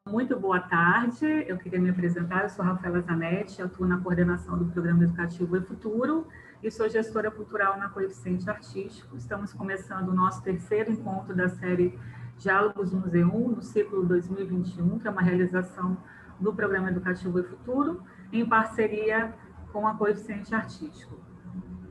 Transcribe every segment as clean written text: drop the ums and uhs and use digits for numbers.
Muito boa tarde, eu queria me apresentar, eu sou Rafaela Zanetti, atuo na coordenação do Programa Educativo E-Futuro e sou gestora cultural na Coeficiente Artístico. Estamos começando o nosso terceiro encontro da série Diálogos no Museu 1, no ciclo 2021, que é uma realização do Programa Educativo E-Futuro, em parceria com a Coeficiente Artístico.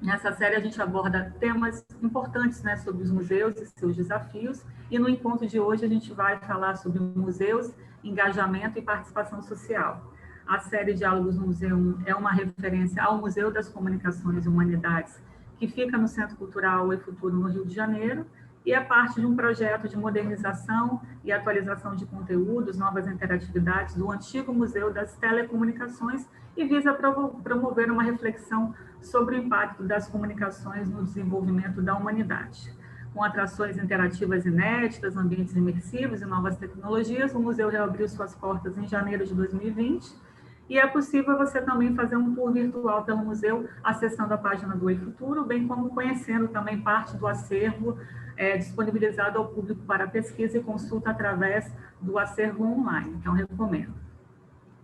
Nessa série a gente aborda temas importantes, né, sobre os museus e seus desafios, e no encontro de hoje a gente vai falar sobre museus, engajamento e participação social. A série Diálogos no Museu 1 é uma referência ao Museu das Comunicações e Humanidades, que fica no Centro Cultural E-Futuro, no Rio de Janeiro, e é parte de um projeto de modernização e atualização de conteúdos, novas interatividades do antigo Museu das Telecomunicações e visa promover uma reflexão sobre o impacto das comunicações no desenvolvimento da humanidade. Com atrações interativas inéditas, ambientes imersivos e novas tecnologias, o museu reabriu suas portas em janeiro de 2020 e é possível você também fazer um tour virtual pelo museu, acessando a página do E-Futuro, bem como conhecendo também parte do acervo disponibilizado ao público para pesquisa e consulta através do acervo online. Então, recomendo.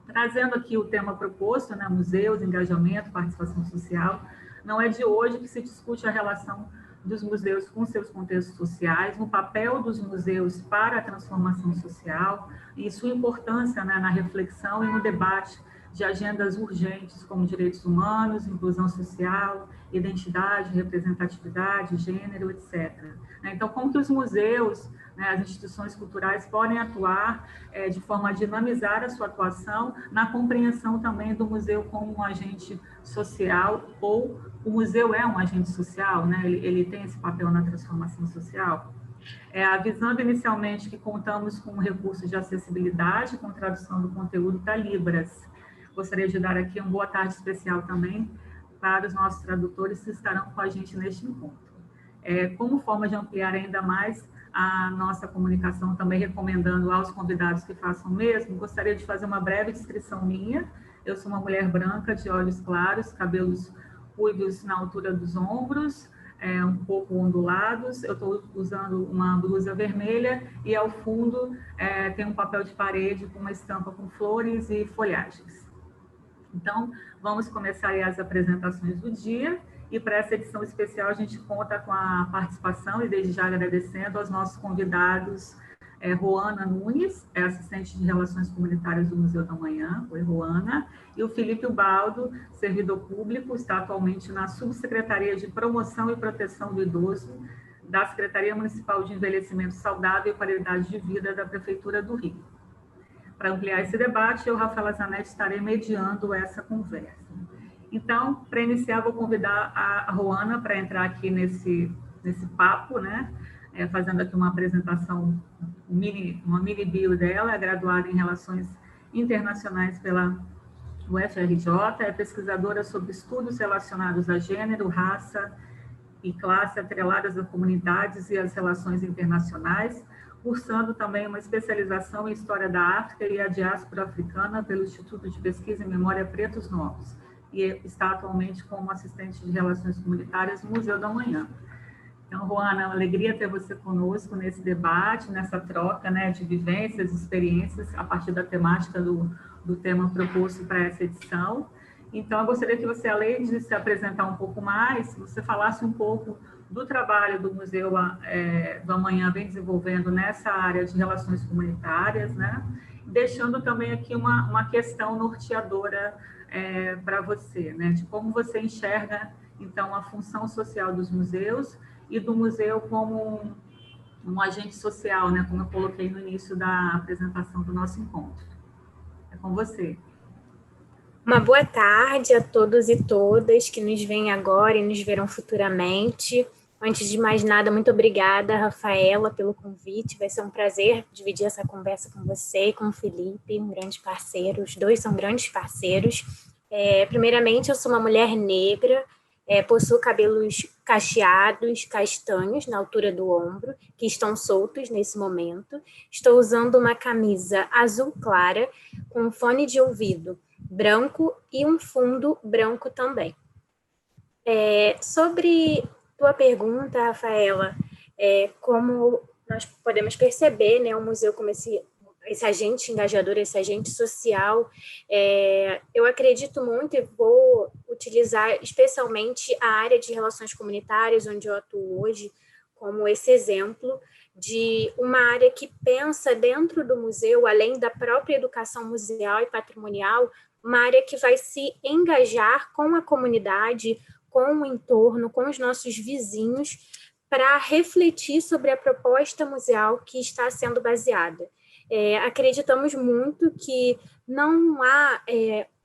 Trazendo aqui o tema proposto, né, museus, engajamento, participação social, não é de hoje que se discute a relação dos museus com seus contextos sociais, o papel dos museus para a transformação social e sua importância, né, na reflexão e no debate de agendas urgentes como direitos humanos, inclusão social, identidade, representatividade, gênero, etc. Então, como que os museus, né, as instituições culturais podem atuar de forma a dinamizar a sua atuação na compreensão também do museu como um agente social, ou o museu é um agente social, né, ele tem esse papel na transformação social. Avisando inicialmente que contamos com recursos de acessibilidade, com tradução do conteúdo para Libras. Gostaria de dar aqui uma boa tarde especial também para os nossos tradutores que estarão com a gente neste encontro. Como forma de ampliar ainda mais a nossa comunicação, também recomendando aos convidados que façam o mesmo, gostaria de fazer uma breve descrição minha. Eu sou uma mulher branca, de olhos claros, cabelos ruivos na altura dos ombros, um pouco ondulados. Eu estou usando uma blusa vermelha e, ao fundo, tem um papel de parede com uma estampa com flores e folhagens. Então, vamos começar aí as apresentações do dia, e para essa edição especial a gente conta com a participação, e desde já agradecendo aos nossos convidados, Roana Nunes, assistente de Relações Comunitárias do Museu da Manhã, oi Roana, e o Felipe Ubaldo, servidor público, está atualmente na Subsecretaria de Promoção e Proteção do Idoso, da Secretaria Municipal de Envelhecimento Saudável e Qualidade de Vida da Prefeitura do Rio. Para ampliar esse debate, eu, Rafaela Zanetti, estarei mediando essa conversa. Então, para iniciar, vou convidar a Roana para entrar aqui nesse papo, né? Fazendo aqui uma apresentação, uma mini bio dela, é graduada em Relações Internacionais pela UFRJ, é pesquisadora sobre estudos relacionados a gênero, raça e classe atreladas a comunidades e as relações internacionais, cursando também uma especialização em História da África e a Diáspora Africana pelo Instituto de Pesquisa em Memória Pretos Novos, e está atualmente como assistente de Relações Comunitárias no Museu da Manhã. Então, Roana, é uma alegria ter você conosco nesse debate, nessa troca, né, de vivências, experiências, a partir da temática do tema proposto para essa edição. Então, eu gostaria que você, além de se apresentar um pouco mais, você falasse um pouco do trabalho do Museu do Amanhã vem desenvolvendo nessa área de relações comunitárias, né? Deixando também aqui uma questão norteadora para você, né? De como você enxerga, então, a função social dos museus e do museu como um agente social, né? Como eu coloquei no início da apresentação do nosso encontro. É com você. Uma boa tarde a todos e todas que nos veem agora e nos verão futuramente. Antes de mais nada, muito obrigada, Rafaela, pelo convite. Vai ser um prazer dividir essa conversa com você e com o Felipe, um grande parceiro. Os dois são grandes parceiros. Primeiramente, eu sou uma mulher negra, possuo cabelos cacheados, castanhos, na altura do ombro, que estão soltos nesse momento. Estou usando uma camisa azul clara, com um fone de ouvido branco e um fundo branco também. Sobre tua pergunta, Rafaela, como nós podemos perceber, né, o museu como esse esse agente engajador, esse agente social. Eu acredito muito e vou utilizar especialmente a área de relações comunitárias, onde eu atuo hoje, como esse exemplo de uma área que pensa dentro do museu, além da própria educação museal e patrimonial, uma área que vai se engajar com a comunidade, com o entorno, com os nossos vizinhos, para refletir sobre a proposta museal que está sendo baseada. Acreditamos muito que não há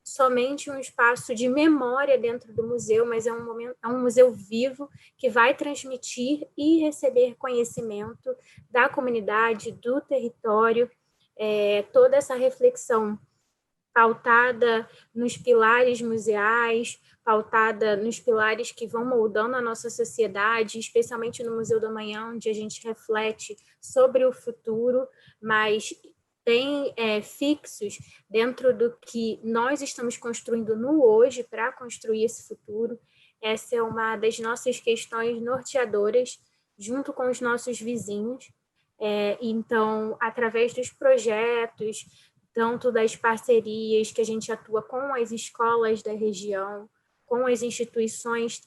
somente um espaço de memória dentro do museu, mas é um museu vivo que vai transmitir e receber conhecimento da comunidade, do território, toda essa reflexão pautada nos pilares museais, pautada nos pilares que vão moldando a nossa sociedade, especialmente no Museu do Amanhã, onde a gente reflete sobre o futuro, mas tem fixos dentro do que nós estamos construindo no hoje para construir esse futuro. Essa é uma das nossas questões norteadoras, junto com os nossos vizinhos. Então, através dos projetos, tanto das parcerias que a gente atua com as escolas da região, com as instituições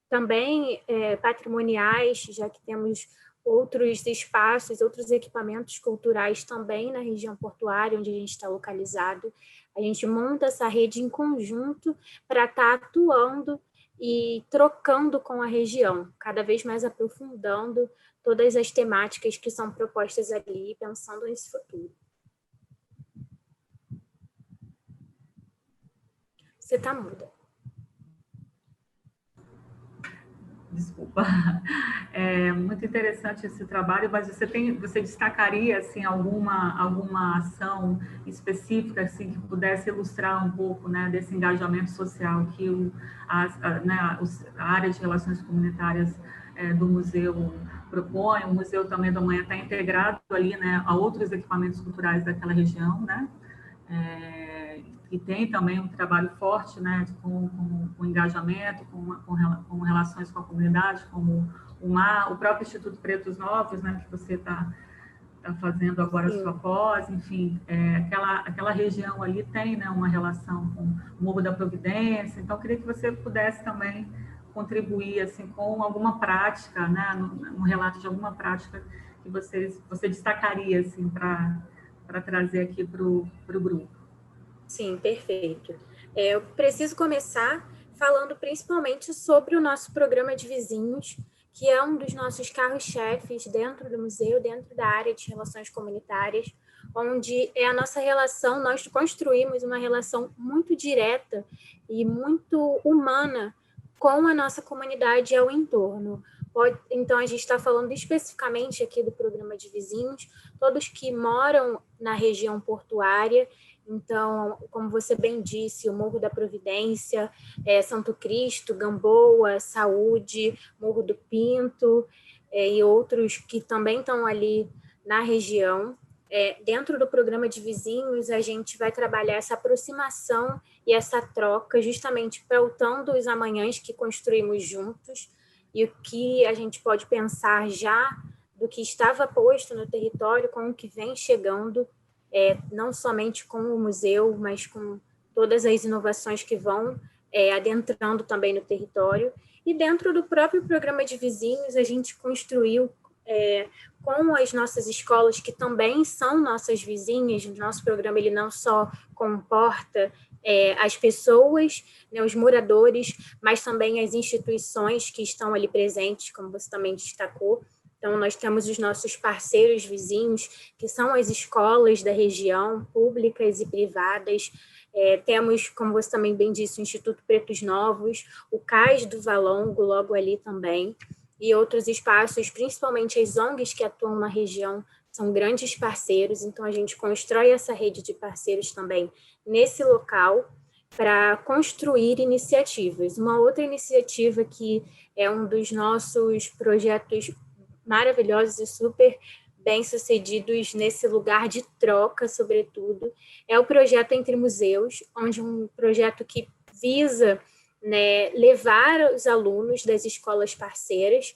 também patrimoniais, já que temos outros espaços, outros equipamentos culturais também na região portuária, onde a gente está localizado. A gente monta essa rede em conjunto para estar atuando e trocando com a região, cada vez mais aprofundando todas as temáticas que são propostas ali, pensando nesse futuro. Você está muda. Desculpa. É muito interessante esse trabalho, mas você destacaria assim alguma ação específica assim que pudesse ilustrar um pouco, né, desse engajamento social que a área de relações comunitárias do museu propõe? O Museu também do Amanhã está integrado ali, né, a outros equipamentos culturais daquela região, né? E tem também um trabalho forte, né, com engajamento, com relações com a comunidade, como o próprio Instituto Pretos Novos, né, que você está fazendo agora a sua pós, enfim, aquela região ali tem, né, uma relação com o Morro da Providência. Então, eu queria que você pudesse também contribuir assim, com alguma prática, né, um relato de alguma prática que você destacaria assim, para trazer aqui para o grupo. Sim, perfeito. Eu preciso começar falando principalmente sobre o nosso programa de vizinhos, que é um dos nossos carros-chefes dentro do museu, dentro da área de relações comunitárias, onde é a nossa relação, nós construímos uma relação muito direta e muito humana com a nossa comunidade ao entorno. Então, a gente está falando especificamente aqui do programa de vizinhos, todos que moram na região portuária. Então, como você bem disse, o Morro da Providência, Santo Cristo, Gamboa, Saúde, Morro do Pinto e outros que também estão ali na região. Dentro do programa de vizinhos, a gente vai trabalhar essa aproximação e essa troca, justamente pautando os amanhãs que construímos juntos e o que a gente pode pensar já do que estava posto no território com o que vem chegando, não somente com o museu, mas com todas as inovações que vão adentrando também no território. E dentro do próprio programa de vizinhos, a gente construiu com as nossas escolas, que também são nossas vizinhas. O nosso programa ele não só comporta as pessoas, né, os moradores, mas também as instituições que estão ali presentes, como você também destacou. Então, nós temos os nossos parceiros vizinhos, que são as escolas da região, públicas e privadas. Temos, como você também bem disse, o Instituto Pretos Novos, o CAIS do Valongo, logo ali também, e outros espaços, principalmente as ONGs que atuam na região, são grandes parceiros. Então, a gente constrói essa rede de parceiros também nesse local para construir iniciativas. Uma outra iniciativa que é um dos nossos projetos maravilhosos e super bem-sucedidos nesse lugar de troca, sobretudo, é o projeto Entre Museus, onde um projeto que visa, né, levar os alunos das escolas parceiras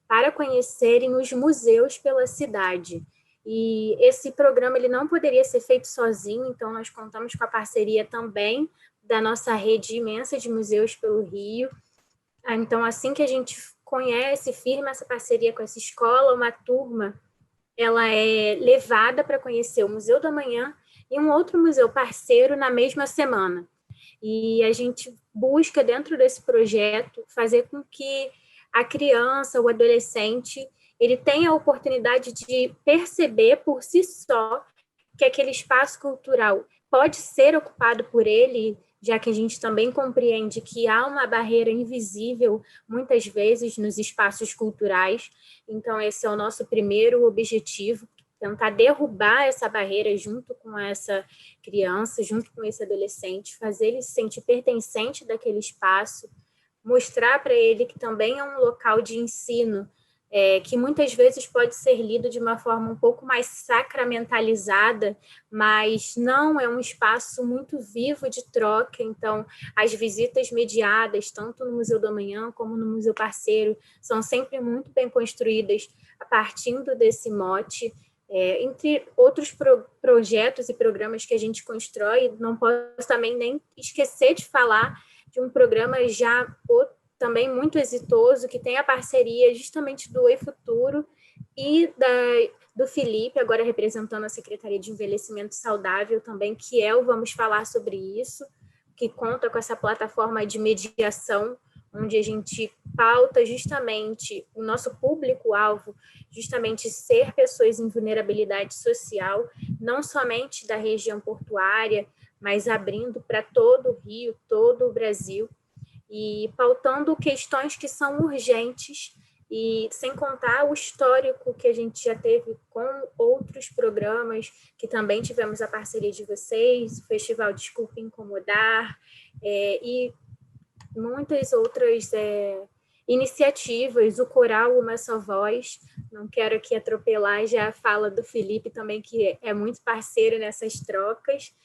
para conhecerem os museus pela cidade. E esse programa ele não poderia ser feito sozinho, então nós contamos com a parceria também da nossa rede imensa de museus pelo Rio. Então, assim que a gente conhece, firma essa parceria com essa escola, uma turma, ela é levada para conhecer o Museu da Manhã e um outro museu parceiro na mesma semana. E a gente busca, dentro desse projeto, fazer com que a criança, o adolescente, ele tenha a oportunidade de perceber por si só que aquele espaço cultural pode ser ocupado por ele, já que a gente também compreende que há uma barreira invisível, muitas vezes, nos espaços culturais. Então, esse é o nosso primeiro objetivo, tentar derrubar essa barreira junto com essa criança, junto com esse adolescente, fazer ele se sentir pertencente daquele espaço, mostrar para ele que também é um local de ensino, que muitas vezes pode ser lido de uma forma um pouco mais sacramentalizada, mas não é um espaço muito vivo de troca. Então, as visitas mediadas, tanto no Museu da Manhã como no Museu Parceiro, são sempre muito bem construídas a partir desse mote. Entre outros projetos e programas que a gente constrói, não posso também nem esquecer de falar de um programa já também muito exitoso, que tem a parceria justamente do Oi Futuro e do Felipe, agora representando a Secretaria de Envelhecimento Saudável também, que é o Vamos Falar Sobre Isso, que conta com essa plataforma de mediação, onde a gente pauta justamente o nosso público-alvo, justamente ser pessoas em vulnerabilidade social, não somente da região portuária, mas abrindo para todo o Rio, todo o Brasil, e pautando questões que são urgentes, e sem contar o histórico que a gente já teve com outros programas, que também tivemos a parceria de vocês, o Festival Desculpe Incomodar, e muitas outras iniciativas, o Coral Uma Só Voz. Não quero aqui atropelar já a fala do Felipe também, que é muito parceiro nessas trocas,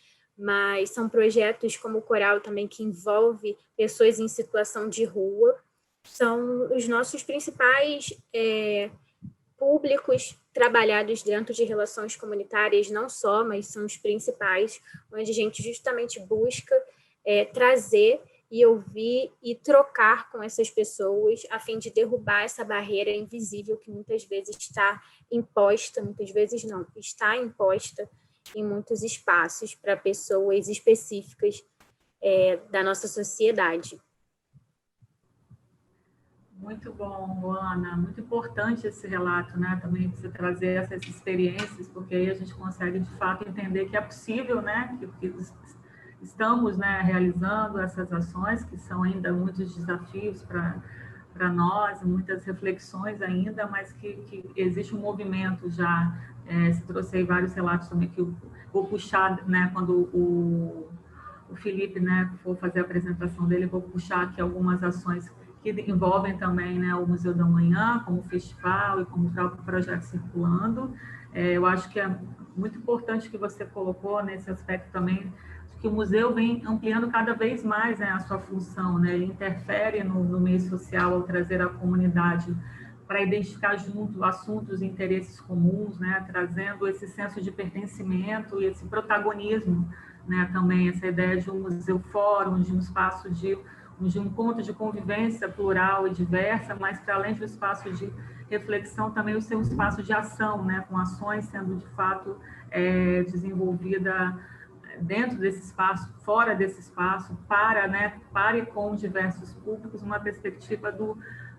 mas são projetos como o Coral também, que envolve pessoas em situação de rua, são os nossos principais públicos trabalhados dentro de relações comunitárias, não só, mas são os principais, onde a gente justamente busca trazer e ouvir e trocar com essas pessoas, a fim de derrubar essa barreira invisível que muitas vezes está imposta, muitas vezes não, está imposta em muitos espaços para pessoas específicas da nossa sociedade. Muito bom, Ana, muito importante esse relato, né, também você trazer essas experiências, porque aí a gente consegue, de fato, entender que é possível, né, que estamos, né, realizando essas ações, que são ainda muitos desafios para nós, muitas reflexões ainda, mas que existe um movimento já. Se trouxe aí vários relatos também que eu vou puxar, né, quando o Felipe, né, for fazer a apresentação dele, eu vou puxar aqui algumas ações que envolvem também, né, o Museu da Manhã, como festival e como o próprio projeto Circulando. Eu acho que é muito importante que você colocou nesse aspecto também, que o museu vem ampliando cada vez mais, né, a sua função, né, ele interfere no meio social ao trazer a comunidade para identificar junto assuntos e interesses comuns, né, trazendo esse senso de pertencimento e esse protagonismo, né, também essa ideia de um museu fórum, de um espaço de um ponto de convivência plural e diversa, mas que além do espaço de reflexão, também o seu espaço de ação, né, com ações sendo de fato desenvolvida dentro desse espaço, fora desse espaço, para e com diversos públicos, uma perspectiva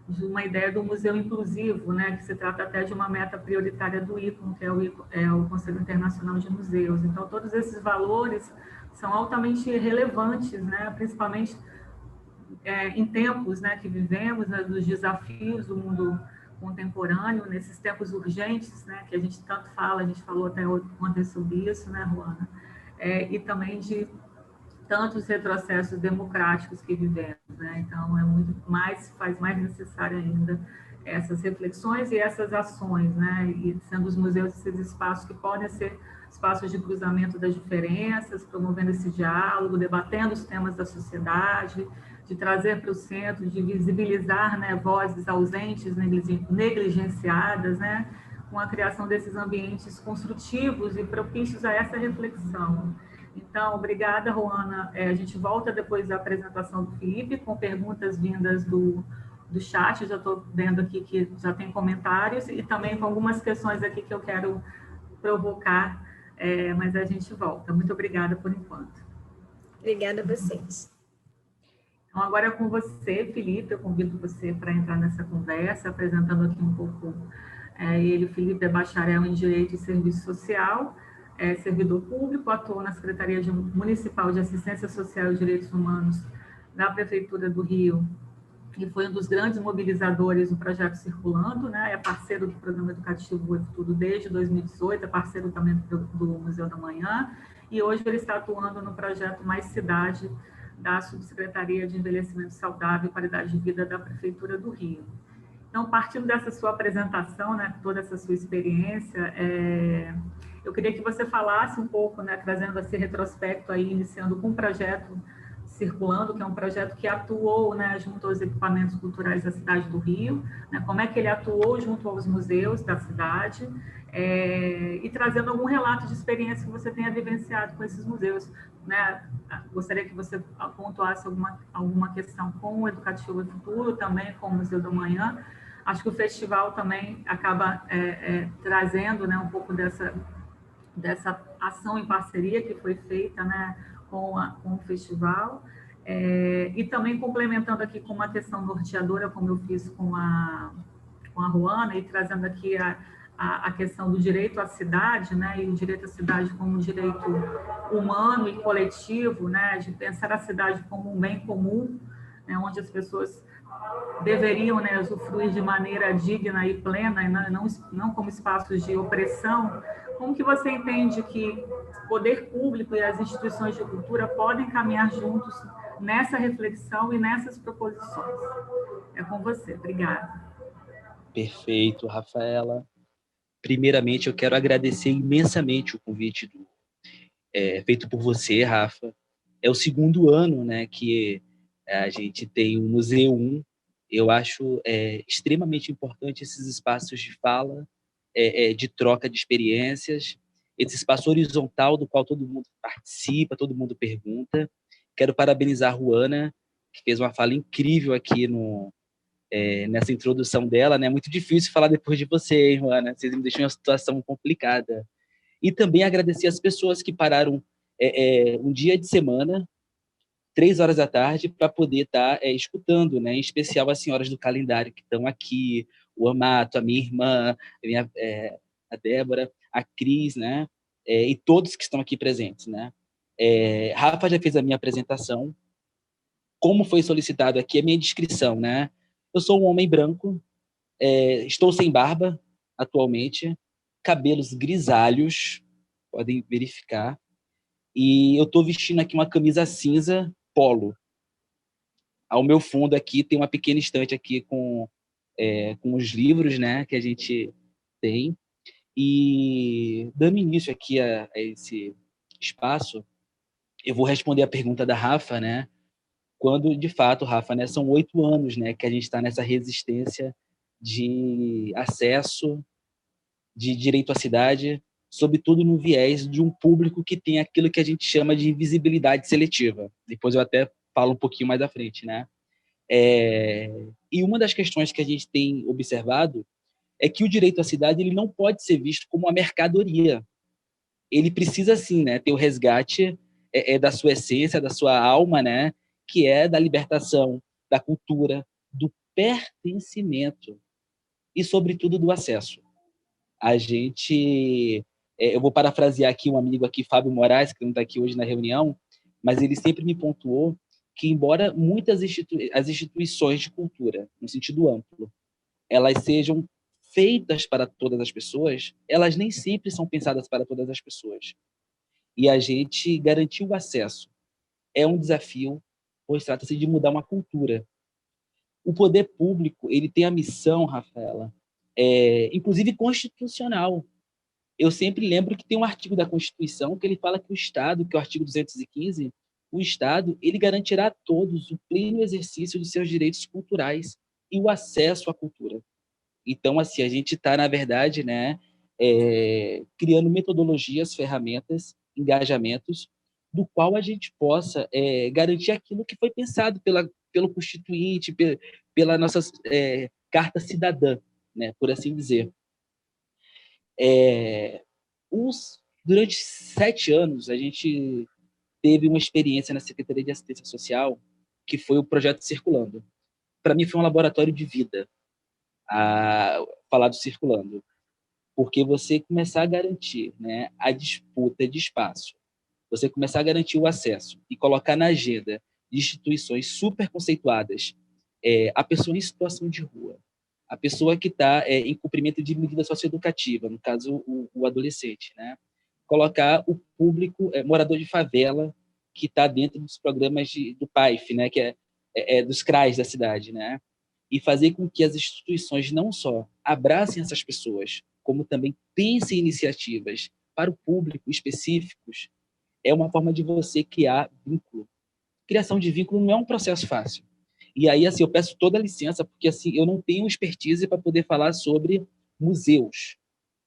de uma ideia do museu inclusivo, né, que se trata até de uma meta prioritária do ICOM, que é o Conselho Internacional de Museus. Então, todos esses valores são altamente relevantes, né, principalmente em tempos, né, que vivemos, né, dos desafios do mundo contemporâneo, nesses tempos urgentes, né, que a gente tanto fala, a gente falou até ontem sobre isso, né, Ruana? E também de tantos retrocessos democráticos que vivemos, né? Então faz mais necessário ainda essas reflexões e essas ações, né? E sendo os museus esses espaços que podem ser espaços de cruzamento das diferenças, promovendo esse diálogo, debatendo os temas da sociedade, de trazer para o centro, de visibilizar, né, vozes ausentes, negligenciadas, né? com a criação desses ambientes construtivos e propícios a essa reflexão. Então, obrigada, Ruana. A gente volta depois da apresentação do Felipe, com perguntas vindas do chat. Eu já estou vendo aqui que já tem comentários, e também com algumas questões aqui que eu quero provocar, mas a gente volta. Muito obrigada por enquanto. Obrigada a vocês. Então, agora é com você, Felipe. Eu convido você para entrar nessa conversa, apresentando aqui um pouco. Ele, Felipe, é bacharel em Direito e Serviço Social, é servidor público, atuou na Secretaria Municipal de Assistência Social e Direitos Humanos da Prefeitura do Rio, e foi um dos grandes mobilizadores do projeto Circulando, né? É parceiro do Programa Educativo O Futuro desde 2018, é parceiro também do Museu da Manhã, e hoje ele está atuando no projeto Mais Cidade, da Subsecretaria de Envelhecimento Saudável e Qualidade de Vida da Prefeitura do Rio. Então, partindo dessa sua apresentação, né, toda essa sua experiência, eu queria que você falasse um pouco, né, trazendo esse retrospecto aí, iniciando com o projeto Circulando, que é um projeto que atuou, né, junto aos equipamentos culturais da cidade do Rio, né, como é que ele atuou junto aos museus da cidade, e trazendo algum relato de experiência que você tenha vivenciado com esses museus, né? Gostaria que você pontuasse alguma questão com o Educativo do Futuro, também com o Museu da Manhã. Acho que o festival também acaba trazendo, né, um pouco dessa ação em parceria que foi feita, né, com o festival, e também complementando aqui com uma questão norteadora, como eu fiz com a Ruana, e trazendo aqui a questão do direito à cidade, né, e o direito à cidade como um direito humano e coletivo, né, de pensar a cidade como um bem comum, né, onde as pessoas deveriam, né, usufruir de maneira digna e plena, e não como espaços de opressão. Como que você entende que o poder público e as instituições de cultura podem caminhar juntos nessa reflexão e nessas proposições? É com você. Obrigada. Perfeito, Rafaela. Primeiramente, eu quero agradecer imensamente o convite feito por você, Rafa. É o segundo ano, né, que a gente tem o Museu 1. Eu acho extremamente importante esses espaços de fala, de troca de experiências, esse espaço horizontal do qual todo mundo participa, todo mundo pergunta. Quero parabenizar a Ruana, que fez uma fala incrível aqui nessa introdução dela, né? É muito difícil falar depois de você, hein, Ruana? Vocês me deixam em uma situação complicada. E também agradecer as pessoas que pararam um dia de semana, 3 horas da tarde, para poder estar escutando, né? Em especial as senhoras do calendário que estão aqui, o Amato, a minha irmã, a Débora, a Cris, né? E todos que estão aqui presentes, né? Rafa já fez a minha apresentação. Como foi solicitado aqui a minha descrição, né? Eu sou um homem branco, estou sem barba atualmente, cabelos grisalhos, podem verificar, e eu estou vestindo aqui uma camisa cinza polo. Ao meu fundo aqui tem uma pequena estante aqui com os livros, né, que a gente tem. E dando início aqui a esse espaço, eu vou responder a pergunta da Rafa, né? Quando, de fato, Rafa, né, são 8 anos, né, que a gente está nessa resistência de acesso, de direito à cidade, sobretudo no viés de um público que tem aquilo que a gente chama de invisibilidade seletiva. Depois eu até falo um pouquinho mais à frente, né? E uma das questões que a gente tem observado é que o direito à cidade ele não pode ser visto como uma mercadoria. Ele precisa, sim, né, ter o resgate da sua essência, da sua alma, né, que é da libertação, da cultura, do pertencimento e, sobretudo, do acesso. A gente... eu vou parafrasear aqui um amigo aqui, Fábio Moraes, que não está aqui hoje na reunião, mas ele sempre me pontuou que, embora muitas as instituições de cultura, no sentido amplo, elas sejam feitas para todas as pessoas, elas nem sempre são pensadas para todas as pessoas. E a gente garantir o acesso é um desafio, pois trata-se de mudar uma cultura. O poder público ele tem a missão, Rafaela, inclusive constitucional. Eu sempre lembro que tem um artigo da Constituição que ele fala que o Estado, que é o artigo 215, o Estado ele garantirá a todos o pleno exercício de seus direitos culturais e o acesso à cultura. Então, assim, a gente está, na verdade, né, criando metodologias, ferramentas, engajamentos, do qual a gente possa garantir aquilo que foi pensado pelo Constituinte, pela nossa Carta Cidadã, né, por assim dizer. Durante 7 anos, a gente teve uma experiência na Secretaria de Assistência Social, que foi o Projeto Circulando. Para mim, foi um laboratório de vida, a falar do Circulando, porque você começar a garantir, né, a disputa de espaço, você começar a garantir o acesso e colocar na agenda de instituições super conceituadas a pessoa em situação de rua, a pessoa que está em cumprimento de medida socioeducativa, no caso, o adolescente, né? Colocar o público morador de favela que está dentro dos programas do PAIF, né? Que dos CRAs da cidade, né? E fazer com que as instituições não só abracem essas pessoas, como também pensem em iniciativas para o público específicos, é uma forma de você criar vínculo. Criação de vínculo não é um processo fácil. E aí, assim, eu peço toda a licença, porque assim, eu não tenho expertise para poder falar sobre museus,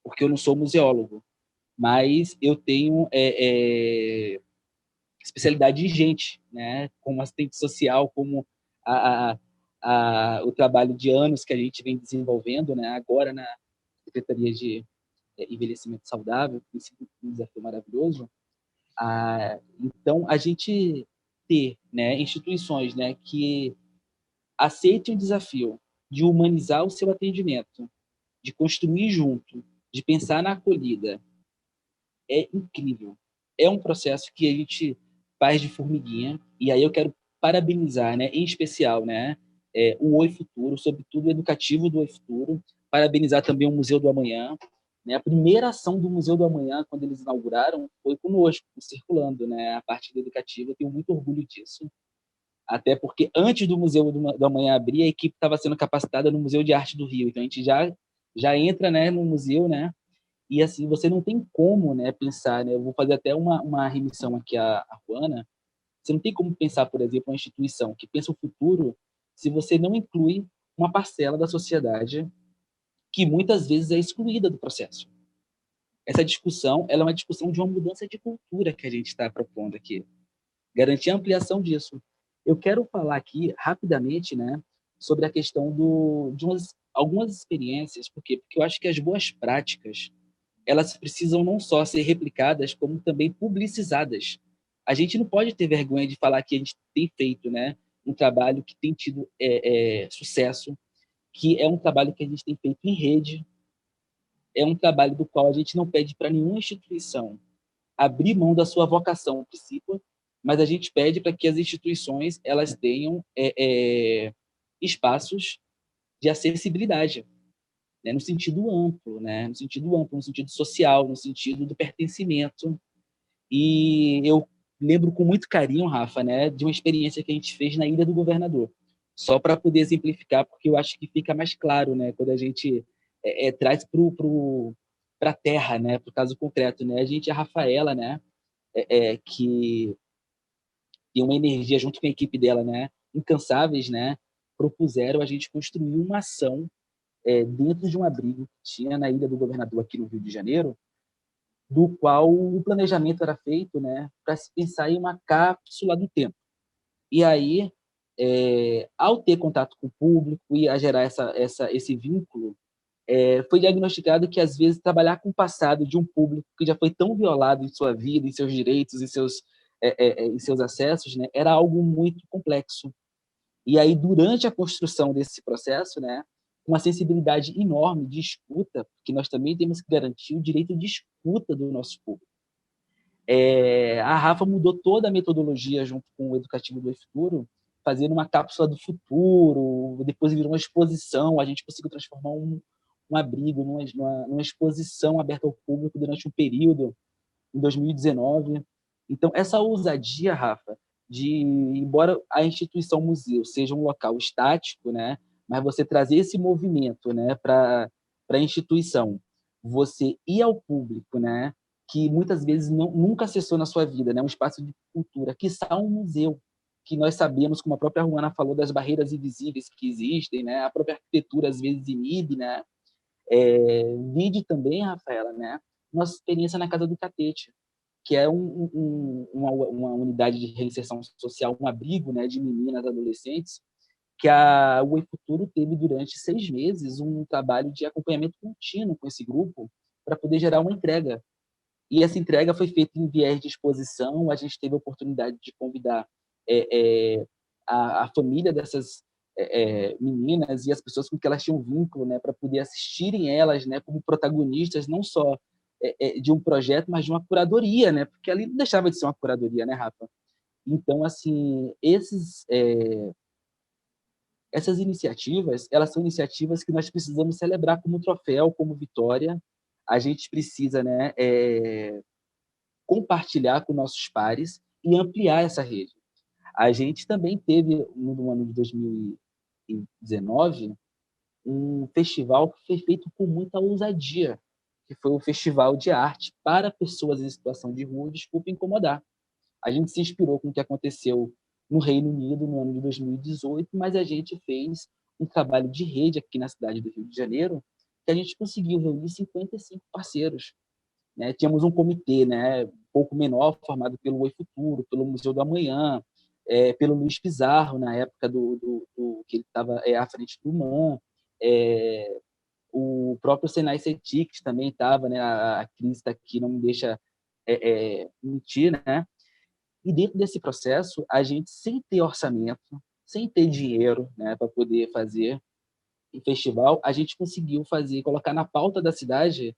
porque eu não sou museólogo, mas eu tenho especialidade em gente, né? Como assistente social, como a, o trabalho de anos que a gente vem desenvolvendo, né? Agora na Secretaria de Envelhecimento Saudável, que tem sido um desafio maravilhoso. Então, a gente ter, né, instituições, né, que aceitem o desafio de humanizar o seu atendimento, de construir junto, de pensar na acolhida, é incrível. É um processo que a gente faz de formiguinha, e aí eu quero parabenizar, né, em especial, né, o Oi Futuro, sobretudo o educativo do Oi Futuro, parabenizar também o Museu do Amanhã, né, a primeira ação do Museu do Amanhã, quando eles inauguraram, foi conosco, circulando, né, a parte educativa, eu tenho muito orgulho disso, até porque antes do Museu do Amanhã abrir, a equipe estava sendo capacitada no Museu de Arte do Rio, então a gente já entra, né, no museu, né, e assim, você não tem como, né, pensar, né, eu vou fazer até uma remissão aqui à Juana, você não tem como pensar, por exemplo, uma instituição que pensa o futuro se você não inclui uma parcela da sociedade que muitas vezes é excluída do processo. Essa discussão, ela é uma discussão de uma mudança de cultura que a gente está propondo aqui. Garantir a ampliação disso. Eu quero falar aqui, rapidamente, né, sobre a questão de algumas experiências, por quê? Porque eu acho que as boas práticas, elas precisam não só ser replicadas, como também publicizadas. A gente não pode ter vergonha de falar que a gente tem feito, né, um trabalho que tem tido sucesso, que é um trabalho que a gente tem feito em rede, é um trabalho do qual a gente não pede para nenhuma instituição abrir mão da sua vocação, a princípio, mas a gente pede para que as instituições elas tenham espaços de acessibilidade, né, no sentido amplo, né, no sentido social, no sentido do pertencimento. E eu lembro com muito carinho, Rafa, né, de uma experiência que a gente fez na Ilha do Governador, só para poder exemplificar, porque eu acho que fica mais claro, né, quando a gente traz para a terra, né, para o caso concreto, né, a Rafaela, né, que tem uma energia junto com a equipe dela, né, incansáveis, né, propuseram a gente construir uma ação dentro de um abrigo que tinha na Ilha do Governador, aqui no Rio de Janeiro, do qual o planejamento era feito, né, para se pensar em uma cápsula do tempo. E aí, ao ter contato com o público e a gerar esse vínculo, foi diagnosticado que, às vezes, trabalhar com o passado de um público que já foi tão violado em sua vida, em seus direitos, em seus acessos, né, era algo muito complexo. E aí, durante a construção desse processo, né, uma sensibilidade enorme de escuta, porque nós também temos que garantir o direito de escuta do nosso público. A Rafa mudou toda a metodologia junto com o Educativo do Futuro, fazendo uma cápsula do futuro, depois virou uma exposição, a gente conseguiu transformar um abrigo numa exposição aberta ao público durante um período, em 2019. Então, essa ousadia, Rafa, embora a instituição museu seja um local estático, né, mas você trazer esse movimento, né, para a instituição, você ir ao público, né, que muitas vezes nunca acessou na sua vida, né, um espaço de cultura, quiçá um museu. que nós sabemos, como a própria Ruana falou, das barreiras invisíveis que existem, né? A própria arquitetura às vezes inibe, né? Vide também, Rafaela, né? Nossa experiência na Casa do Catete, que é uma unidade de reinserção social, um abrigo, né, de meninas, adolescentes, que o Oi Futuro teve durante 6 meses um trabalho de acompanhamento contínuo com esse grupo para poder gerar uma entrega. E essa entrega foi feita em viés de exposição. A gente teve a oportunidade de convidar a família dessas meninas e as pessoas com que elas tinham vínculo, né, para poder assistirem elas, né, como protagonistas, não só de um projeto, mas de uma curadoria, né, porque ali não deixava de ser uma curadoria, né, Rafa? Então, assim, essas iniciativas, elas são iniciativas que nós precisamos celebrar como troféu, como vitória. A gente precisa, né, compartilhar com nossos pares e ampliar essa rede. A gente também teve, no ano de 2019, um festival que foi feito com muita ousadia, que foi o Festival de Arte para Pessoas em Situação de Rua. Desculpa incomodar. A gente se inspirou com o que aconteceu no Reino Unido no ano de 2018, mas a gente fez um trabalho de rede aqui na cidade do Rio de Janeiro, que a gente conseguiu reunir 55 parceiros, né? Tínhamos um comitê, né, um pouco menor, formado pelo Oi Futuro, pelo Museu do Amanhã, pelo Luiz Pizarro, na época que ele estava à frente do MAN, o próprio Senai Cetics também estava, né, a Cris está aqui, não me deixa mentir, né? E dentro desse processo, a gente, sem ter orçamento, sem ter dinheiro, né, para poder fazer um festival, a gente conseguiu colocar na pauta da cidade,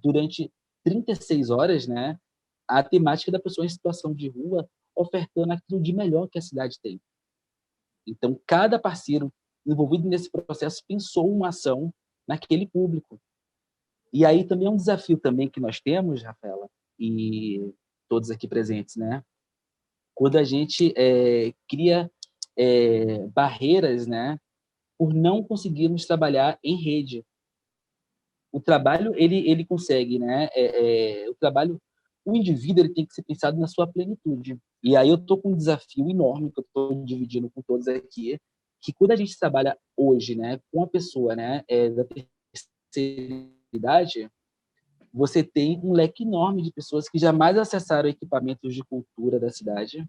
durante 36 horas, né, a temática da pessoa em situação de rua, ofertando aquilo de melhor que a cidade tem. Então, cada parceiro envolvido nesse processo pensou uma ação naquele público. E aí também é um desafio também que nós temos, Rafaela, e todos aqui presentes, né? Quando a gente cria barreiras, né, por não conseguirmos trabalhar em rede. O trabalho, ele consegue, né? O indivíduo, ele tem que ser pensado na sua plenitude. E aí eu estou com um desafio enorme que eu estou dividindo com todos aqui, que quando a gente trabalha hoje, né, com a pessoa, né, da terceira idade, você tem um leque enorme de pessoas que jamais acessaram equipamentos de cultura da cidade.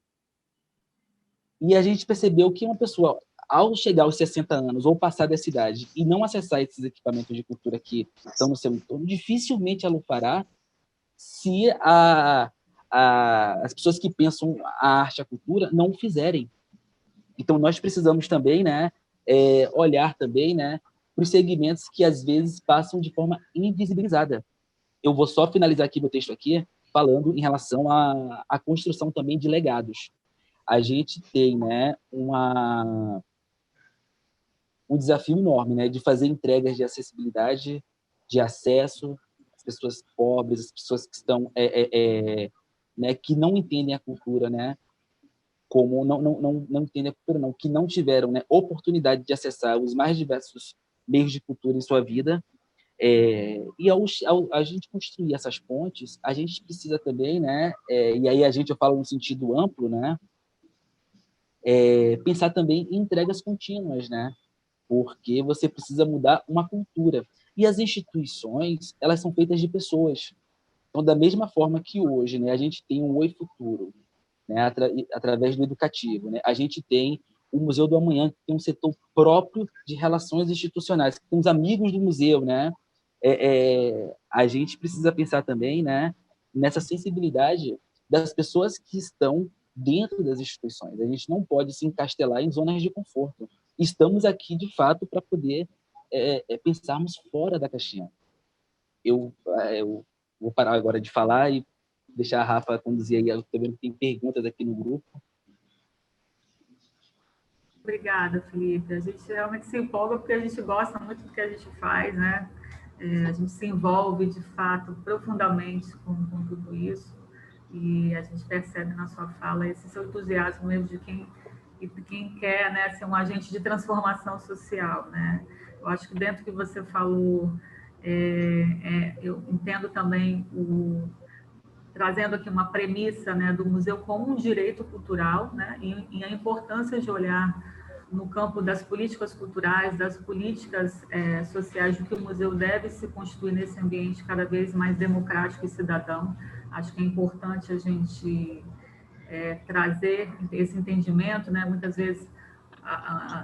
E a gente percebeu que uma pessoa, ao chegar aos 60 anos ou passar dessa idade e não acessar esses equipamentos de cultura que estão no seu entorno, dificilmente ela o fará se as pessoas que pensam a arte e a cultura não o fizerem. Então, nós precisamos também, né, olhar também, né, para os segmentos que, às vezes, passam de forma invisibilizada. Eu vou só finalizar aqui meu texto aqui, falando em relação à construção também de legados. A gente tem, né, um desafio enorme, né, de fazer entregas de acessibilidade, de acesso às pessoas pobres, às pessoas que estão, né, que não entendem a cultura, né, como não entendem a cultura, não, que não tiveram, né, oportunidade de acessar os mais diversos meios de cultura em sua vida. E ao a gente construir essas pontes, a gente precisa também, né, e aí eu falo no sentido amplo, né, pensar também em entregas contínuas, né, porque você precisa mudar uma cultura. E as instituições, elas são feitas de pessoas. Então, da mesma forma que hoje, né, a gente tem o Oi Futuro, né, através do educativo, né, a gente tem o Museu do Amanhã, que tem um setor próprio de relações institucionais, que tem os amigos do museu, né? A gente precisa pensar também, né, nessa sensibilidade das pessoas que estão dentro das instituições. A gente não pode se encastelar em zonas de conforto. Estamos aqui, de fato, para poder pensarmos fora da caixinha. Eu vou parar agora de falar e deixar a Rafa conduzir aí. Eu estou vendo que tem perguntas aqui no grupo. Obrigada, Felipe. A gente realmente se empolga porque a gente gosta muito do que a gente faz, né? A gente se envolve, de fato, profundamente com tudo isso e a gente percebe na sua fala esse seu entusiasmo mesmo de quem quer, né, ser um agente de transformação social, né? Eu acho que dentro do que você falou, eu entendo também trazendo aqui uma premissa, né, do museu como um direito cultural, né, e a importância de olhar no campo das políticas culturais, das políticas sociais, de que o museu deve se constituir nesse ambiente cada vez mais democrático e cidadão. Acho que é importante a gente trazer esse entendimento, né, muitas vezes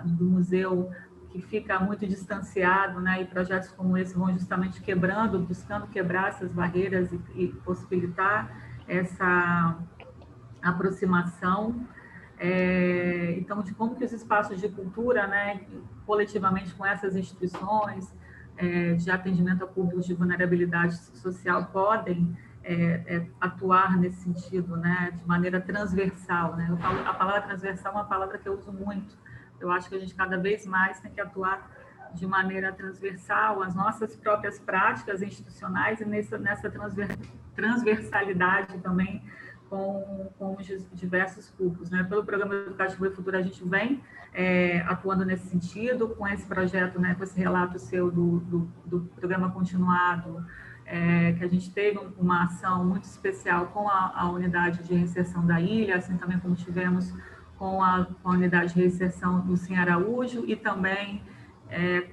do museu que fica muito distanciado, né, e projetos como esse vão justamente quebrando, buscando quebrar essas barreiras e possibilitar essa aproximação. Então, de como que os espaços de cultura, né, coletivamente com essas instituições de atendimento a públicos de vulnerabilidade social podem atuar nesse sentido, né, de maneira transversal, né? Eu falo, a palavra transversal é uma palavra que eu uso muito. Eu acho que a gente cada vez mais tem que atuar de maneira transversal as nossas próprias práticas institucionais e nessa transversalidade também com os diversos públicos, né? Pelo Programa Educativo e Futuro, a gente vem atuando nesse sentido, com esse projeto, né, com esse relato seu do programa continuado, que a gente teve uma ação muito especial com a unidade de reinserção da ilha, assim também como tivemos com a unidade de reinserção do Cim Araújo e também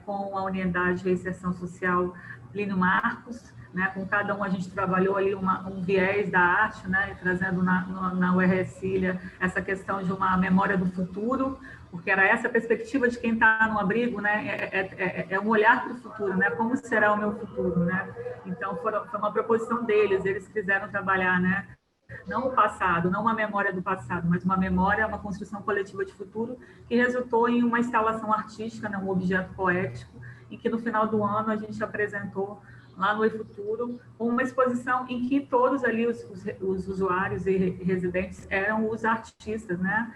com a unidade de reinserção social Plínio Marcos, né? Com cada um a gente trabalhou ali um viés da arte, né? Trazendo na URS Ilha essa questão de uma memória do futuro, porque era essa perspectiva de quem está no abrigo, né? É um olhar para o futuro, né? Como será o meu futuro, né? Então foi uma proposição deles, eles quiseram trabalhar, né? Não o passado, não uma memória do passado, mas uma memória, uma construção coletiva de futuro que resultou em uma instalação artística, né, um objeto poético, e que no final do ano a gente apresentou lá no eFuturo uma exposição em que todos ali os usuários e residentes eram os artistas, né,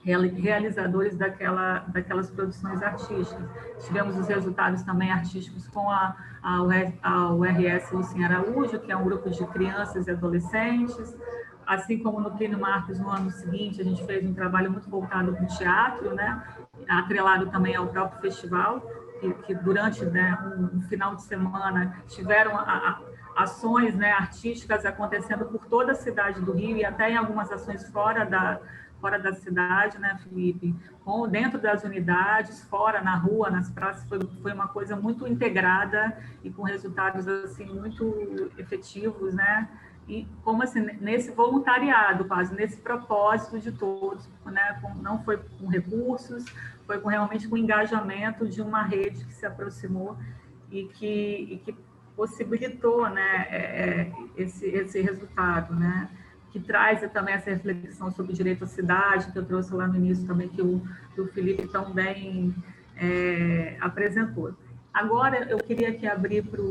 realizadores daquelas produções artísticas. Tivemos os resultados também artísticos com a URS Lucim Araújo, que é um grupo de crianças e adolescentes, assim como no Plínio Marcos, no ano seguinte, a gente fez um trabalho muito voltado para o teatro, né, atrelado também ao próprio festival, que durante, né, um final de semana tiveram ações, né, artísticas acontecendo por toda a cidade do Rio e até em algumas ações fora da cidade, né, Felipe? Dentro das unidades, fora, na rua, nas praças, foi uma coisa muito integrada e com resultados, assim, muito efetivos, né? E como, assim, nesse voluntariado, quase, nesse propósito de todos, né? Não foi com recursos, foi realmente com engajamento de uma rede que se aproximou e que possibilitou, né, esse resultado, né? Que traz também essa reflexão sobre o direito à cidade, que eu trouxe lá no início também, que o Felipe tão bem apresentou. Agora, eu queria aqui abrir para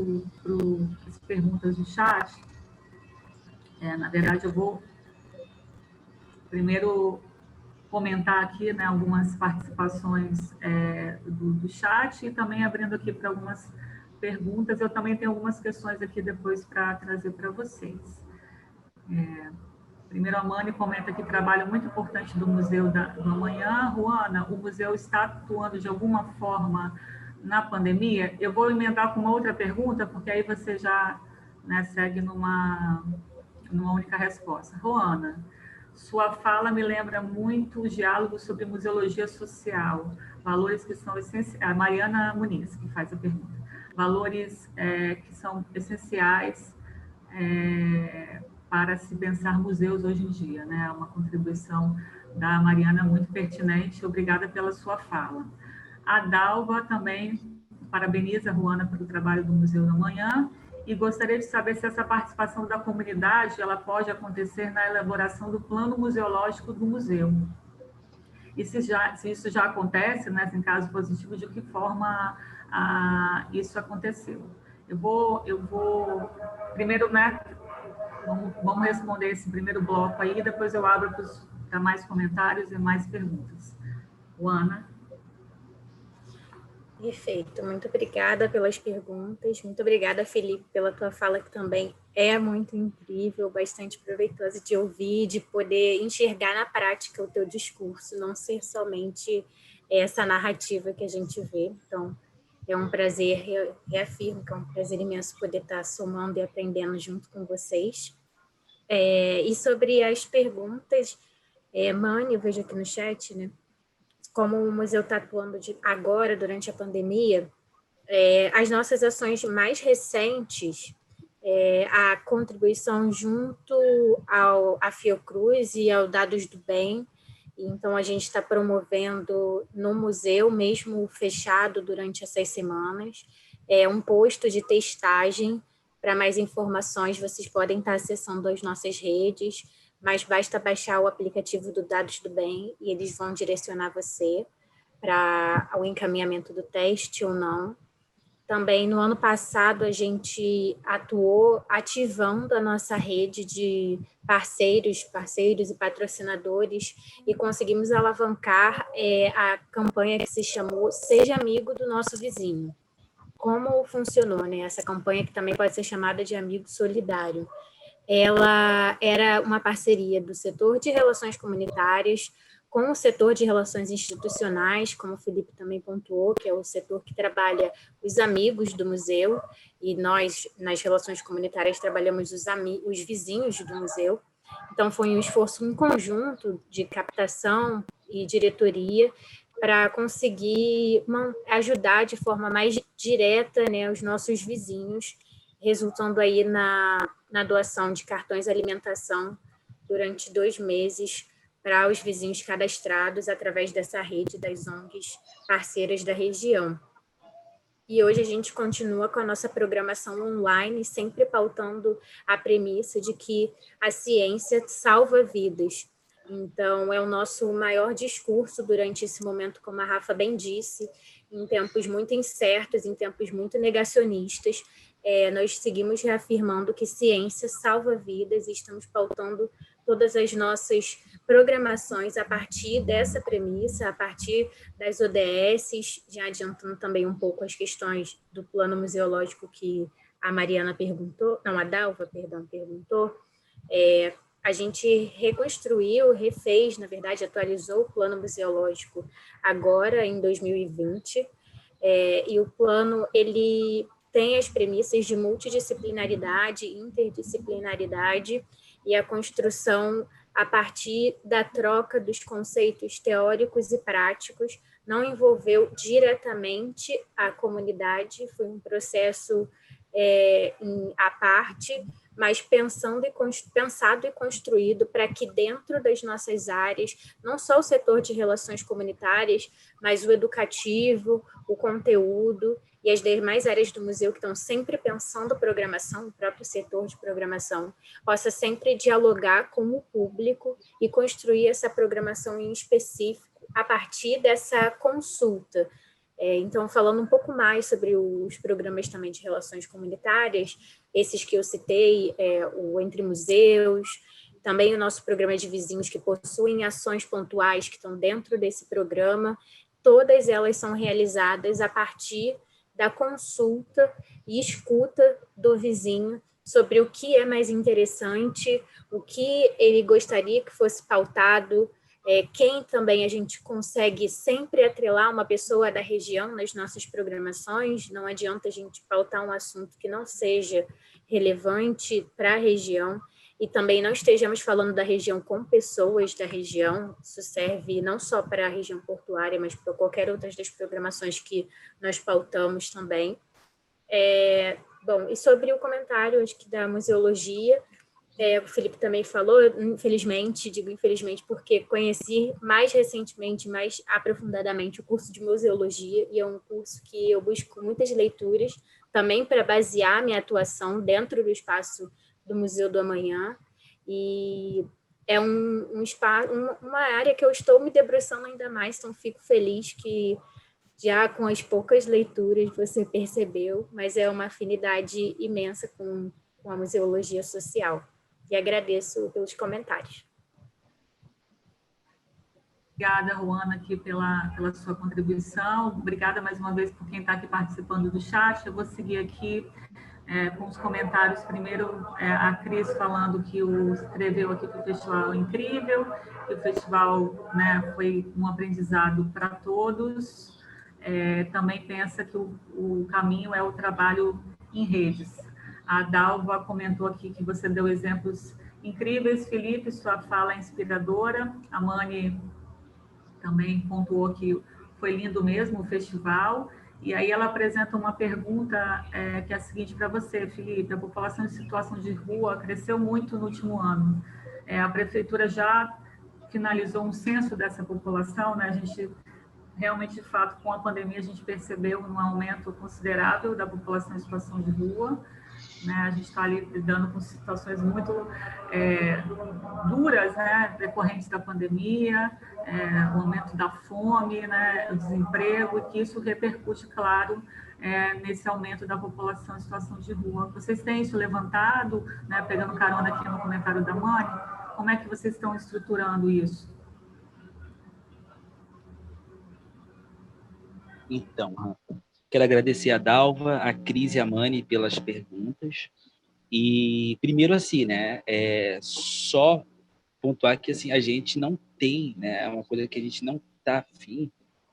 as perguntas do chat. Na verdade, eu vou primeiro comentar aqui, né, algumas participações do chat e também abrindo aqui para algumas perguntas. Eu também tenho algumas questões aqui depois para trazer para vocês. Primeiro, a Mani comenta que trabalho muito importante do Museu do Amanhã. Ruana, o museu está atuando de alguma forma na pandemia? Eu vou emendar com uma outra pergunta, porque aí você já, né, segue numa única resposta. Ruana, sua fala me lembra muito o diálogo sobre museologia social, valores que são essenciais. A Mariana Muniz, que faz a pergunta. Valores que são essenciais para se pensar museus hoje em dia, né? Uma contribuição da Mariana muito pertinente. Obrigada pela sua fala. A Dalva também parabeniza a Ruana pelo trabalho do Museu da Manhã e gostaria de saber se essa participação da comunidade ela pode acontecer na elaboração do plano museológico do museu. E se isso já acontece, né, em caso positivo, de que forma isso aconteceu. Eu vou primeiro, né, vamos responder esse primeiro bloco aí, depois eu abro para mais comentários e mais perguntas. Ruana. Perfeito, muito obrigada pelas perguntas, muito obrigada, Felipe, pela tua fala, que também é muito incrível, bastante proveitosa de ouvir, de poder enxergar na prática o teu discurso, não ser somente essa narrativa que a gente vê. Então, É um prazer, reafirmo que é um prazer imenso poder estar somando e aprendendo junto com vocês. E sobre as perguntas, Mani, eu vejo aqui no chat, né? Como o museu está atuando agora, durante a pandemia, as nossas ações mais recentes, a contribuição junto à Fiocruz e ao Dados do Bem. Então, a gente está promovendo no museu, mesmo fechado durante essas semanas, um posto de testagem. Para mais informações, vocês podem estar acessando as nossas redes, mas basta baixar o aplicativo do Dados do Bem e eles vão direcionar você para o encaminhamento do teste ou não. Também, no ano passado, a gente atuou ativando a nossa rede de parceiros e patrocinadores e conseguimos alavancar a campanha que se chamou Seja Amigo do Nosso Vizinho. Como funcionou, né? Essa campanha, que também pode ser chamada de Amigo Solidário. Ela era uma parceria do setor de relações comunitárias com o setor de relações institucionais, como o Felipe também pontuou, que é o setor que trabalha os amigos do museu, e nós, nas relações comunitárias, trabalhamos os vizinhos do museu. Então, foi um esforço em conjunto de captação e diretoria para conseguir ajudar de forma mais direta, né, os nossos vizinhos, resultando aí na doação de cartões de alimentação durante 2 meses para os vizinhos cadastrados através dessa rede das ONGs parceiras da região. E hoje a gente continua com a nossa programação online, sempre pautando a premissa de que a ciência salva vidas. Então, é o nosso maior discurso durante esse momento, como a Rafa bem disse, em tempos muito incertos, em tempos muito negacionistas, nós seguimos reafirmando que ciência salva vidas e estamos pautando todas as nossas programações a partir dessa premissa, a partir das ODS, já adiantando também um pouco as questões do plano museológico que a Mariana perguntou, não, a Dalva, perdão, perguntou. A gente reconstruiu, refez, na verdade, atualizou o plano museológico agora, em 2020, e o plano, ele tem as premissas de multidisciplinaridade, interdisciplinaridade e a construção a partir da troca dos conceitos teóricos e práticos. Não envolveu diretamente a comunidade, foi um processo à parte, mas pensado e construído para que dentro das nossas áreas, não só o setor de relações comunitárias, mas o educativo, o conteúdo e as demais áreas do museu que estão sempre pensando programação, o próprio setor de programação, possa sempre dialogar com o público e construir essa programação em específico a partir dessa consulta. Então, falando um pouco mais sobre os programas também de relações comunitárias, esses que eu citei, o Entre Museus, também o nosso programa de vizinhos que possuem ações pontuais que estão dentro desse programa, todas elas são realizadas a partir da consulta e escuta do vizinho sobre o que é mais interessante, o que ele gostaria que fosse pautado, quem também a gente consegue sempre atrelar uma pessoa da região nas nossas programações. Não adianta a gente pautar um assunto que não seja relevante para a região e também não estejamos falando da região com pessoas da região. Isso serve não só para a região portuária, mas para qualquer outra das programações que nós pautamos também. Bom, e sobre o comentário, acho que da museologia, o Felipe também falou, infelizmente, digo infelizmente porque conheci mais recentemente, mais aprofundadamente o curso de museologia, e é um curso que eu busco muitas leituras, também para basear minha atuação dentro do espaço do Museu do Amanhã, e é uma área que eu estou me debruçando ainda mais, então fico feliz que já com as poucas leituras você percebeu, mas é uma afinidade imensa com a museologia social. E agradeço pelos comentários. Obrigada, Ruana, aqui pela sua contribuição. Obrigada mais uma vez por quem está aqui participando do chat. Eu vou seguir aqui com os comentários. Primeiro, a Cris falando que escreveu aqui que o festival é incrível, que o festival, né, foi um aprendizado para todos. também pensa que o caminho é o trabalho em redes. A Dalva comentou aqui que você deu exemplos incríveis, Felipe, sua fala é inspiradora. A Mani também pontuou que foi lindo mesmo o festival. E aí ela apresenta uma pergunta que é a seguinte para você, Felipe. A população em situação de rua cresceu muito no último ano. A prefeitura já finalizou um censo dessa população, né? A gente realmente, de fato, com a pandemia, a gente percebeu um aumento considerável da população em situação de rua, né? A gente está ali lidando com situações muito duras, né? Decorrentes da pandemia, o aumento da fome, né? O desemprego, e que isso repercute, claro, nesse aumento da população em situação de rua. Vocês têm isso levantado, né? Pegando carona aqui no comentário da Mani, como é que vocês estão estruturando isso? Então, Rafa, quero agradecer a Dalva, a Cris e a Mani pelas perguntas. E primeiro assim, né, só pontuar que assim a gente não tem, né, uma coisa que a gente não está afim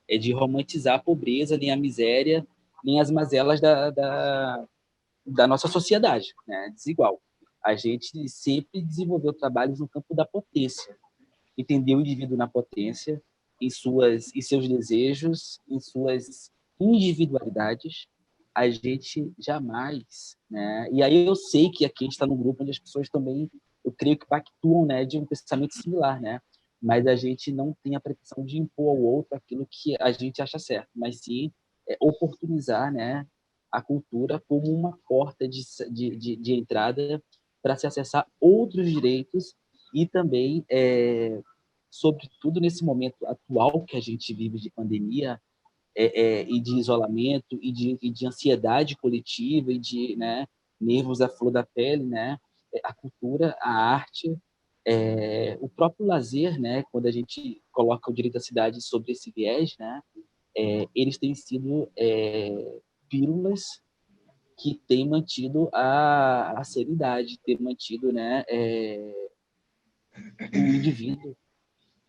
é de romantizar a pobreza, nem a miséria, nem as mazelas da nossa sociedade, né, desigual. A gente sempre desenvolveu trabalhos no campo da potência, entender o indivíduo na potência, em seus desejos, em suas individualidades, a gente jamais, né? E aí eu sei que aqui a gente está num grupo onde as pessoas também, eu creio que pactuam, né, de um pensamento similar, né? Mas a gente não tem a pretensão de impor ao outro aquilo que a gente acha certo, mas sim oportunizar, né, a cultura como uma porta de entrada para se acessar outros direitos e também sobretudo nesse momento atual que a gente vive de pandemia e de isolamento e de ansiedade coletiva e de, né, nervos à flor da pele, né, a cultura, a arte, o próprio lazer, né, quando a gente coloca o direito da cidade sobre esse viés, né, eles têm sido pílulas que têm mantido a sanidade, têm mantido, né, o indivíduo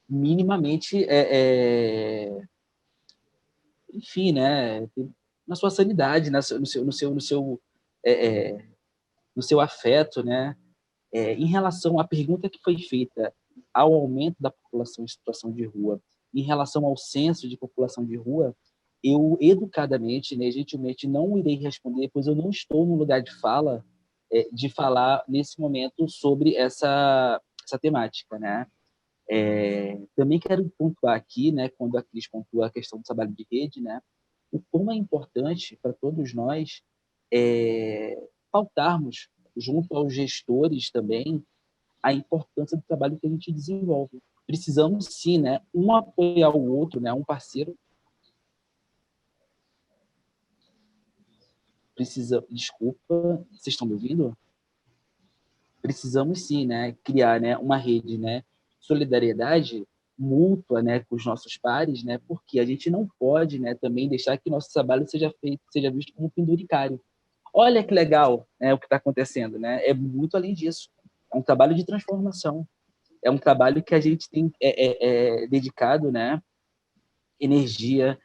minimamente, enfim, né, na sua sanidade, é, é, no seu afeto, né. Em relação à pergunta que foi feita ao aumento da população em situação de rua, em relação ao censo de população de rua, eu educadamente, né, gentilmente, não irei responder, pois eu não estou no lugar de fala de falar nesse momento sobre essa temática, né. Também quero pontuar aqui, né, quando a Cris pontua a questão do trabalho de rede, né, o como é importante para todos nós pautarmos, junto aos gestores também, a importância do trabalho que a gente desenvolve. Precisamos, sim, né, um apoiar o outro, né, um parceiro. Desculpa, vocês estão me ouvindo? Precisamos sim, né, criar, né, uma rede, né, solidariedade mútua, né, com os nossos pares, né, porque a gente não pode, né, também deixar que nosso trabalho seja visto como penduricário. Olha que legal, né, o que está acontecendo, né? É muito além disso. É um trabalho de transformação. É um trabalho que a gente tem dedicado, né, energia,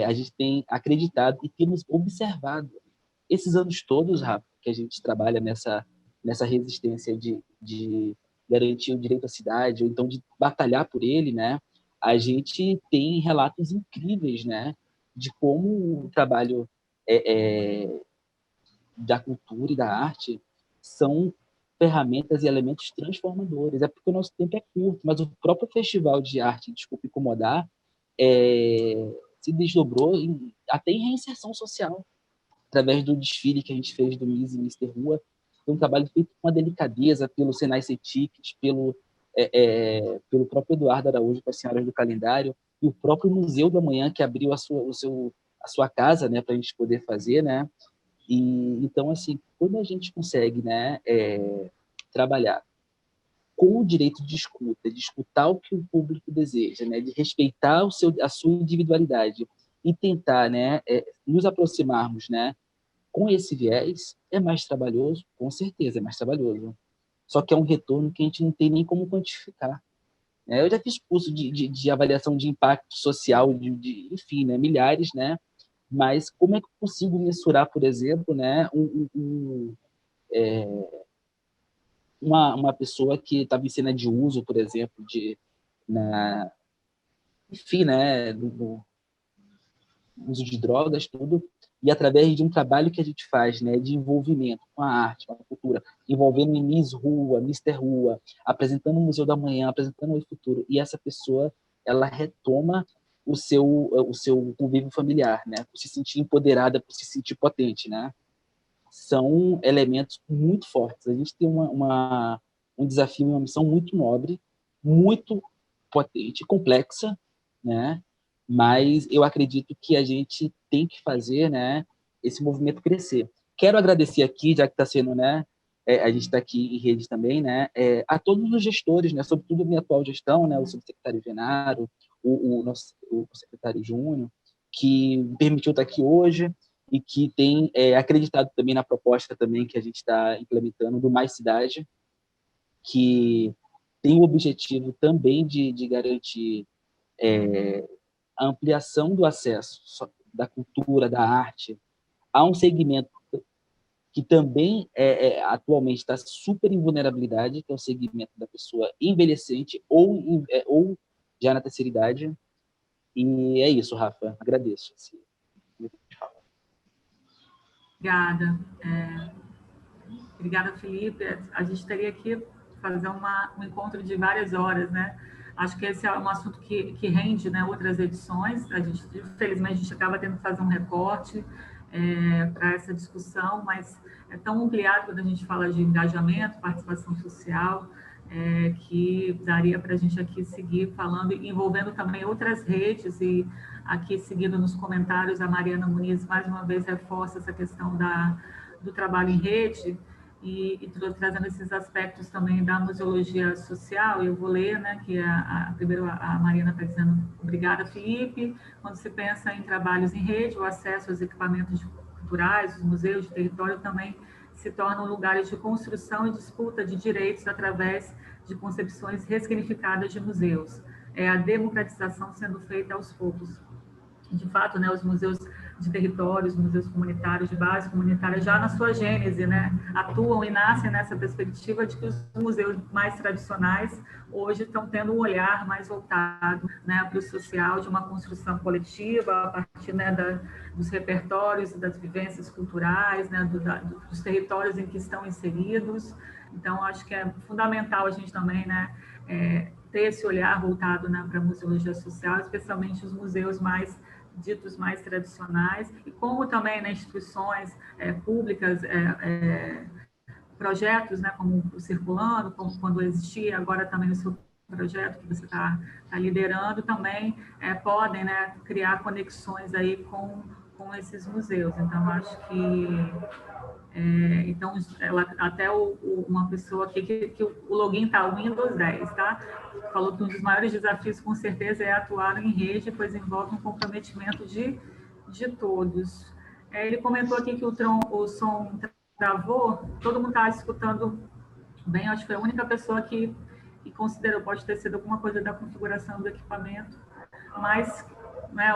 a gente tem acreditado e temos observado esses anos todos, Rafa, que a gente trabalha nessa resistência de garantir o direito à cidade, ou então de batalhar por ele, né? A gente tem relatos incríveis, né, de como o trabalho da cultura e da arte são ferramentas e elementos transformadores. É porque o nosso tempo é curto, mas o próprio festival de arte, desculpe incomodar, se desdobrou até em reinserção social através do desfile que a gente fez do Miss e Mister Rua. Foi um trabalho feito com uma delicadeza pelo Senai Cetics, pelo próprio Eduardo Araújo com as Senhoras do Calendário, e o próprio Museu do Amanhã, que abriu a sua casa, né, para a gente poder fazer, né? E, então, assim, quando a gente consegue, né, trabalhar com o direito de escutar o que o público deseja, né, de respeitar a sua individualidade e tentar, né, nos aproximarmos, né, com esse viés, é mais trabalhoso, com certeza é mais trabalhoso. Só que é um retorno que a gente não tem nem como quantificar. Eu já fiz curso de avaliação de impacto social, enfim, né, milhares, né? Mas como é que eu consigo mensurar, por exemplo, né, uma pessoa que estava em cena de uso, por exemplo, enfim, né, do uso de drogas, tudo, e através de um trabalho que a gente faz, né, de envolvimento com a arte, com a cultura, envolvendo Miss Rua, Mister Rua, apresentando o Museu da Manhã, apresentando o Futuro, e essa pessoa, ela retoma o seu convívio familiar, né, por se sentir empoderada, por se sentir potente, né, são elementos muito fortes. A gente tem um desafio, uma missão muito nobre, muito potente, complexa, né? Mas eu acredito que a gente tem que fazer, né, esse movimento crescer. Quero agradecer aqui, já que está sendo, né, a gente está aqui em rede também, né, a todos os gestores, né, sobretudo a minha atual gestão, né, o subsecretário Genaro, o secretário Júnior, que me permitiu estar aqui hoje, e que tem acreditado também na proposta também que a gente está implementando do Mais Cidade, que tem o objetivo também de garantir a ampliação do acesso da cultura, da arte, a um segmento que também atualmente está super em vulnerabilidade, que é o segmento da pessoa envelhecente ou já na terceira idade. E é isso, Rafa. Agradeço. Obrigada. Obrigada, Felipe. A gente teria que fazer um encontro de várias horas, né? Acho que esse é um assunto que rende, né, outras edições. Infelizmente, a gente acaba tendo que fazer um recorte para essa discussão, mas é tão ampliado quando a gente fala de engajamento, participação social, que daria para a gente aqui seguir falando, envolvendo também outras redes, e aqui seguindo nos comentários, a Mariana Muniz mais uma vez reforça essa questão do trabalho em rede, e trazendo esses aspectos também da museologia social. Eu vou ler, né, que primeiro a Mariana está dizendo: obrigada, Felipe. Quando se pensa em trabalhos em rede, o acesso aos equipamentos culturais, os museus de território também se tornam lugares de construção e disputa de direitos através de concepções ressignificadas de museus. É a democratização sendo feita aos poucos. De fato, né, os museus de territórios, museus comunitários, de base comunitária, já na sua gênese, né, atuam e nascem nessa perspectiva de que os museus mais tradicionais hoje estão tendo um olhar mais voltado, né, para o social, de uma construção coletiva, a partir, né, dos repertórios e das vivências culturais, né, dos territórios em que estão inseridos. Então, acho que é fundamental a gente também, né, ter esse olhar voltado, né, para a museologia social, especialmente os museus ditos mais tradicionais, e como também, né, instituições públicas, projetos, né, como o Circulando, como quando existia, agora também o seu projeto que você está liderando, também podem, né, criar conexões aí com esses museus. Então, acho que então, até uma pessoa aqui que o login está Windows 10, tá? Falou que um dos maiores desafios, com certeza, é atuar em rede, pois envolve um comprometimento de todos. Ele comentou aqui que o som travou, todo mundo está escutando bem, acho que foi a única pessoa que considerou, pode ter sido alguma coisa da configuração do equipamento, mas, né,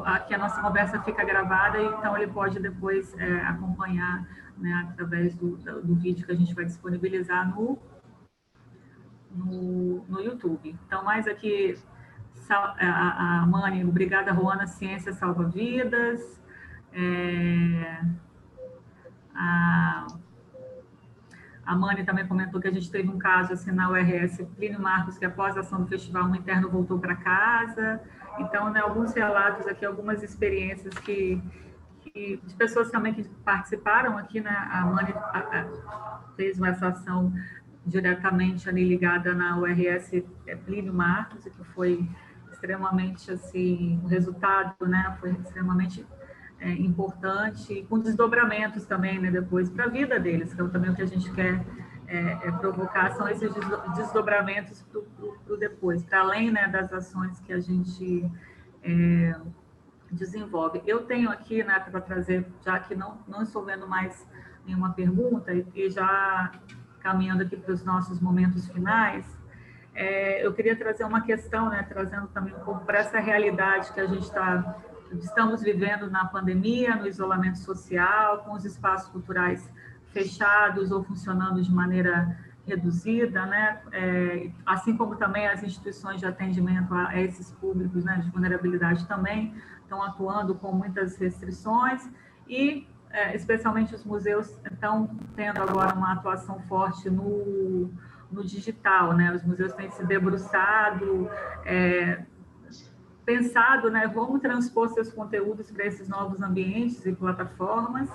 aqui a nossa conversa fica gravada, então ele pode depois acompanhar, né, através do vídeo que a gente vai disponibilizar no YouTube. Então, mais aqui, a Mani, obrigada, Ruana, ciência salva vidas. A Mani também comentou que a gente teve um caso assim na URS Plínio Marcos, que após a ação do festival, um interno voltou para casa. Então, né, alguns relatos aqui, algumas experiências de pessoas também que participaram aqui, né? A Mani fez essa ação diretamente ali ligada na URS Plínio Marcos, que foi extremamente, assim, o resultado, né, foi extremamente importante, com desdobramentos também, né, depois para a vida deles, então também o que a gente quer provocar são esses desdobramentos para o depois, para além, né, das ações que a gente desenvolve. Eu tenho aqui, né, para trazer, já que não estou vendo mais nenhuma pergunta, e já caminhando aqui para os nossos momentos finais, eu queria trazer uma questão, né, trazendo também um pouco para essa realidade que a gente estamos vivendo na pandemia, no isolamento social, com os espaços culturais fechados ou funcionando de maneira reduzida, né? Assim como também as instituições de atendimento a esses públicos, né, de vulnerabilidade também estão atuando com muitas restrições e especialmente os museus estão tendo agora uma atuação forte no digital, né? Os museus têm se debruçado, pensado, né, como transpor seus conteúdos para esses novos ambientes e plataformas,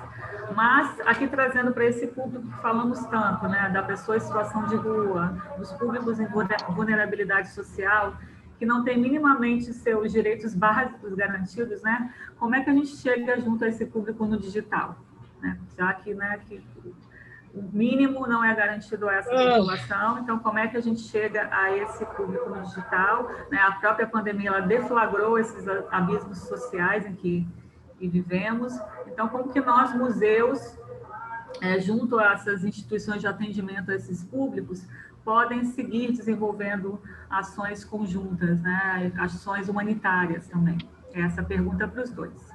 mas aqui trazendo para esse público que falamos tanto, né, da pessoa em situação de rua, dos públicos em vulnerabilidade social, que não tem minimamente seus direitos básicos garantidos, né, como é que a gente chega junto a esse público no digital, né, já que, né, que o mínimo não é garantido a essa população, então como é que a gente chega a esse público no digital? Né? A própria pandemia ela deflagrou esses abismos sociais em que vivemos, então como que nós, museus, junto a essas instituições de atendimento a esses públicos, podem seguir desenvolvendo ações conjuntas, né? Ações humanitárias também? Essa pergunta para os dois.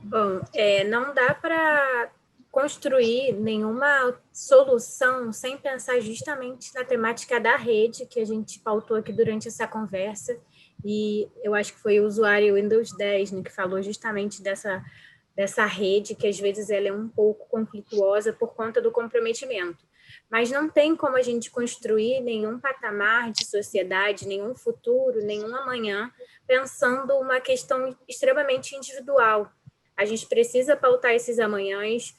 Bom, não dá para construir nenhuma solução sem pensar justamente na temática da rede que a gente pautou aqui durante essa conversa, e eu acho que foi o usuário Windows 10, né, que falou justamente dessa rede, que às vezes ela é um pouco conflituosa por conta do comprometimento. Mas não tem como a gente construir nenhum patamar de sociedade, nenhum futuro, nenhum amanhã, pensando uma questão extremamente individual. A gente precisa pautar esses amanhãs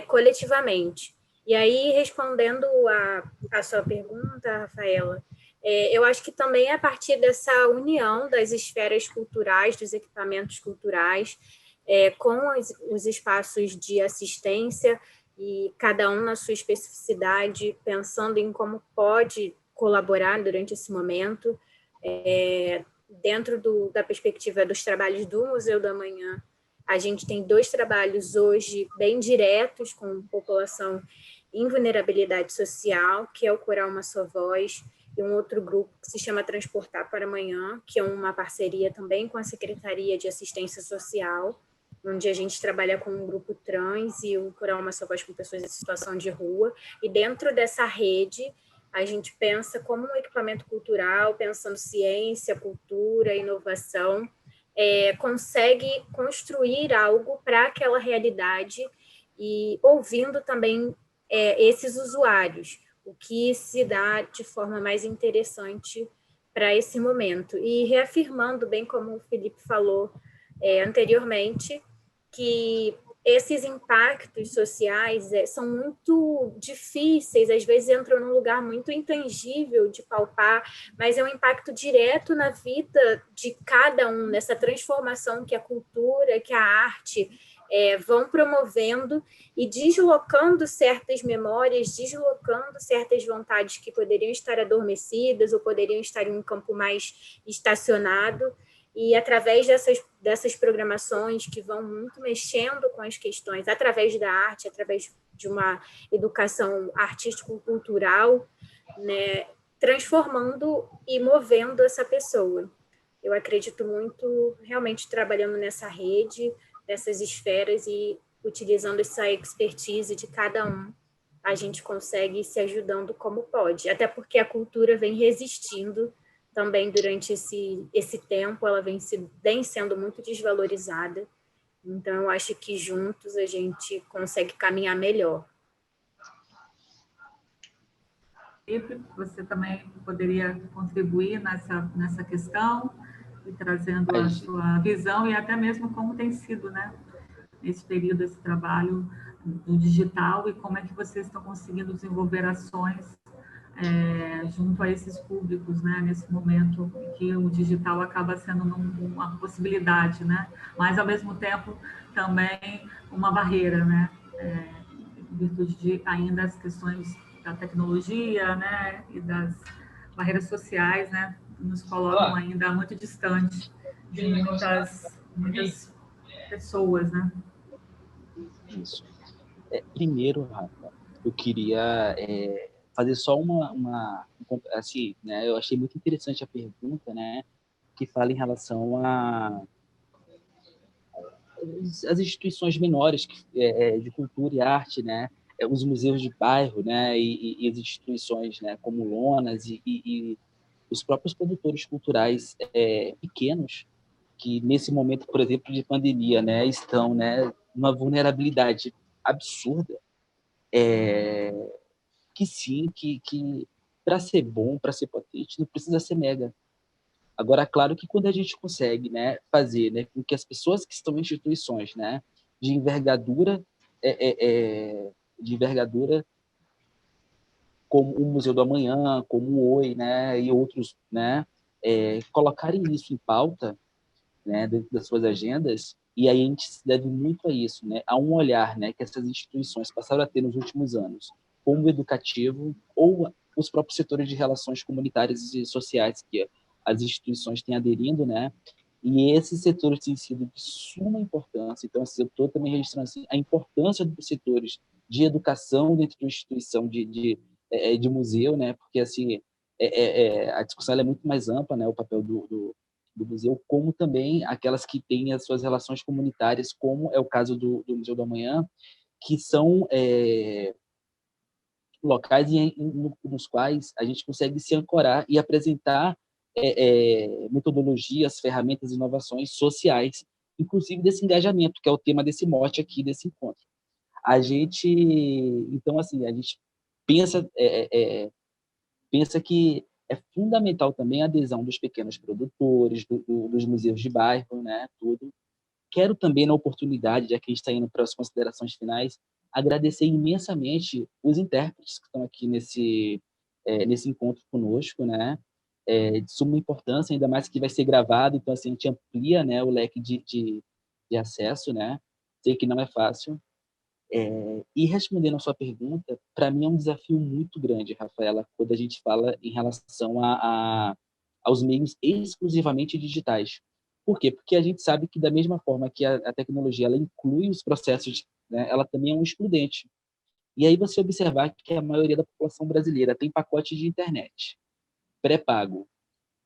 coletivamente. E aí, respondendo a sua pergunta, Rafaela, eu acho que também é a partir dessa união das esferas culturais, dos equipamentos culturais, com os espaços de assistência, e cada um na sua especificidade, pensando em como pode colaborar durante esse momento, dentro da perspectiva dos trabalhos do Museu da Manhã. A gente tem 2 trabalhos hoje bem diretos com população em vulnerabilidade social, que é o Corar Uma Só Voz, e um outro grupo que se chama Transportar para Amanhã, que é uma parceria também com a Secretaria de Assistência Social, onde a gente trabalha com um grupo trans e o Corar Uma Só Voz com pessoas em situação de rua. E dentro dessa rede, a gente pensa como um equipamento cultural, pensando ciência, cultura, inovação, consegue construir algo para aquela realidade e ouvindo também esses usuários, o que se dá de forma mais interessante para esse momento. E reafirmando, bem como o Felipe falou anteriormente, que esses impactos sociais são muito difíceis, às vezes entram num lugar muito intangível de palpar, mas é um impacto direto na vida de cada um, nessa transformação que a cultura, que a arte vão promovendo e deslocando certas memórias, deslocando certas vontades que poderiam estar adormecidas ou poderiam estar em um campo mais estacionado. E através dessas programações que vão muito mexendo com as questões, através da arte, através de uma educação artístico-cultural, né, transformando e movendo essa pessoa. Eu acredito muito realmente trabalhando nessa rede, nessas esferas e utilizando essa expertise de cada um, a gente consegue ir se ajudando como pode, até porque a cultura vem resistindo também durante esse tempo, ela vem sendo muito desvalorizada. Então, eu acho que juntos a gente consegue caminhar melhor. Felipe, você também poderia contribuir nessa questão e trazendo a sua visão e até mesmo como tem sido, né, nesse período, esse trabalho do digital e como é que vocês estão conseguindo desenvolver ações junto a esses públicos, né, nesse momento em que o digital acaba sendo uma possibilidade, né, mas ao mesmo tempo também uma barreira, né, em virtude de ainda as questões da tecnologia, né, e das barreiras sociais, né, nos colocam ainda muito distante de muitas pessoas, né. Isso. Primeiro, Rafa, eu queria fazer só assim, né? Eu achei muito interessante a pergunta, né? Que fala em relação às instituições menores de cultura e arte, né? Os museus de bairro, né? E as instituições, né? Como lonas e os próprios produtores culturais pequenos que nesse momento, por exemplo, de pandemia, né? Estão, né? Numa vulnerabilidade absurda. Que sim, que para ser bom, para ser potente, não precisa ser mega. Agora, claro que quando a gente consegue, né, fazer, né, com que as pessoas que estão em instituições, né, de envergadura, é, é, é, de envergadura, como o Museu do Amanhã, como o Oi, né, e outros, né, colocarem isso em pauta, né, dentro das suas agendas, e aí a gente se deve muito a isso, né, a um olhar, né, que essas instituições passaram a ter nos últimos anos, como o educativo ou os próprios setores de relações comunitárias e sociais que as instituições têm aderindo, né, e esses setores têm sido de suma importância. Então, assim, eu estou também registrando assim, a importância dos setores de educação dentro da instituição de museu, né, porque assim a discussão é muito mais ampla, né, o papel do museu, como também aquelas que têm as suas relações comunitárias, como é o caso do Museu do Amanhã, que são locais nos quais a gente consegue se ancorar e apresentar metodologias, ferramentas, inovações sociais, inclusive desse engajamento, que é o tema desse mote aqui, desse encontro. Então, assim, a gente pensa, pensa que é fundamental também a adesão dos pequenos produtores, dos museus de bairro, né, tudo. Quero também, na oportunidade, já que a gente está indo para as considerações finais, agradecer imensamente os intérpretes que estão aqui nesse encontro conosco, né, de suma importância, ainda mais que vai ser gravado, então assim, a gente amplia, né, o leque de acesso, né, sei que não é fácil, e respondendo a sua pergunta, para mim é um desafio muito grande, Rafaela, quando a gente fala em relação aos meios exclusivamente digitais. Por quê? Porque a gente sabe que da mesma forma que a tecnologia ela inclui os processos, né, ela também é um excludente. E aí você observar que a maioria da população brasileira tem pacote de internet pré-pago,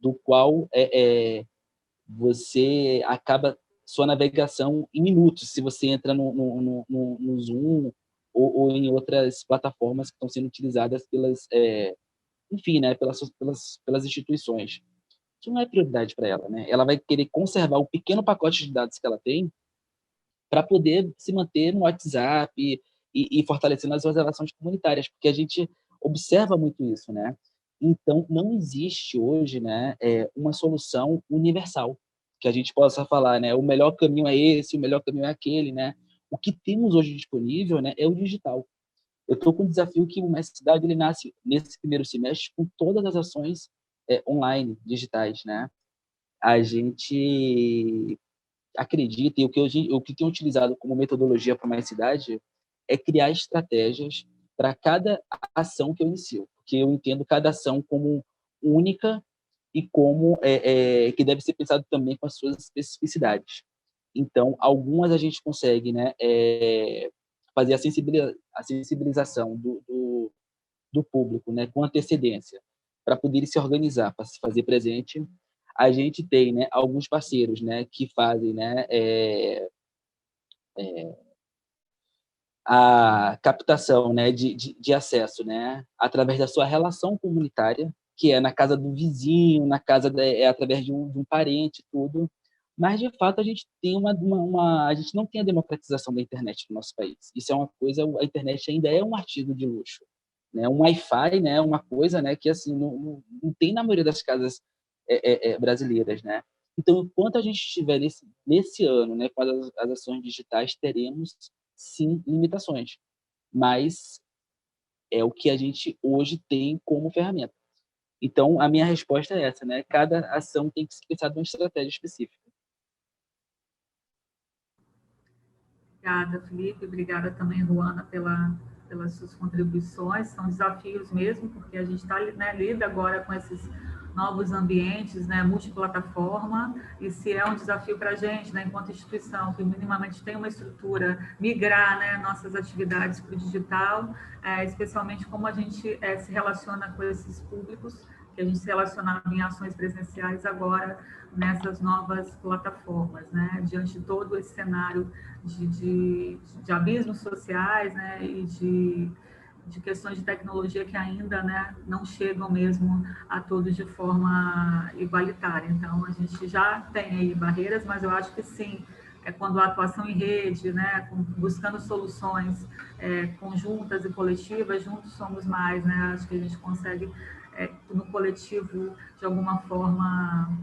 do qual você acaba sua navegação em minutos, se você entra no Zoom ou em outras plataformas que estão sendo utilizadas enfim, né, pelas instituições. Isso não é prioridade para ela, né? Ela vai querer conservar o pequeno pacote de dados que ela tem para poder se manter no WhatsApp e fortalecendo as suas relações comunitárias, porque a gente observa muito isso, né? Então, não existe hoje, né, uma solução universal que a gente possa falar, né? O melhor caminho é esse, o melhor caminho é aquele, né? O que temos hoje disponível, né, é o digital. Eu estou com um desafio que o Mestre Cidade ele nasce nesse primeiro semestre com todas as ações online, digitais, né? A gente acredita, e o que tem utilizado como metodologia para uma cidade é criar estratégias para cada ação que eu inicio, porque eu entendo cada ação como única e como que deve ser pensado também com as suas especificidades. Então, algumas a gente consegue, né, fazer a sensibilização do público, né, com antecedência, para poder se organizar, para se fazer presente. A gente tem, né, alguns parceiros, né, que fazem, né, a captação, né, de acesso, né, através da sua relação comunitária, que é na casa do vizinho, na casa através de um parente, tudo. Mas de fato a gente tem a gente não tem a democratização da internet no nosso país. Isso é uma coisa, a internet ainda é um artigo de luxo, né? Um Wi-Fi, né, uma coisa, né, que assim não tem na maioria das casas brasileiras, né? Então, enquanto a gente estiver nesse ano, né, com as ações digitais, teremos sim limitações, mas é o que a gente hoje tem como ferramenta. Então, a minha resposta é essa, né? Cada ação tem que ser pensada numa estratégia específica. Obrigada, Felipe. Obrigada também, Ruana, pelas suas contribuições. São desafios mesmo, porque a gente lida agora com esses novos ambientes, né, multiplataforma, e se é um desafio para a gente, né, enquanto instituição, que minimamente tem uma estrutura, migrar, né, nossas atividades para o digital, especialmente como a gente se relaciona com esses públicos, que a gente se relacionava em ações presenciais agora nessas novas plataformas, né, diante de todo esse cenário de abismos sociais, né, e de questões de tecnologia que ainda, né, não chegam mesmo a todos de forma igualitária. Então, a gente já tem aí barreiras, mas eu acho que sim, quando a atuação em rede, né, buscando soluções conjuntas e coletivas, juntos somos mais, né, acho que a gente consegue, no coletivo, de alguma forma,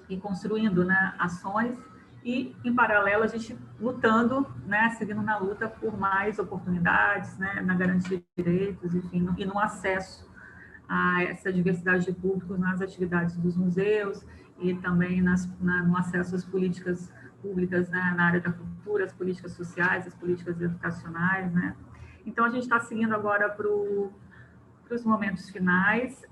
ir construindo, né, ações e, em paralelo, a gente lutando, né, seguindo na luta por mais oportunidades, né, na garantia de direitos, enfim, e no acesso a essa diversidade de públicos nas atividades dos museus e também no acesso às políticas públicas, né, na área da cultura, as políticas sociais, as políticas educacionais, né. Então, a gente está seguindo agora para os momentos finais.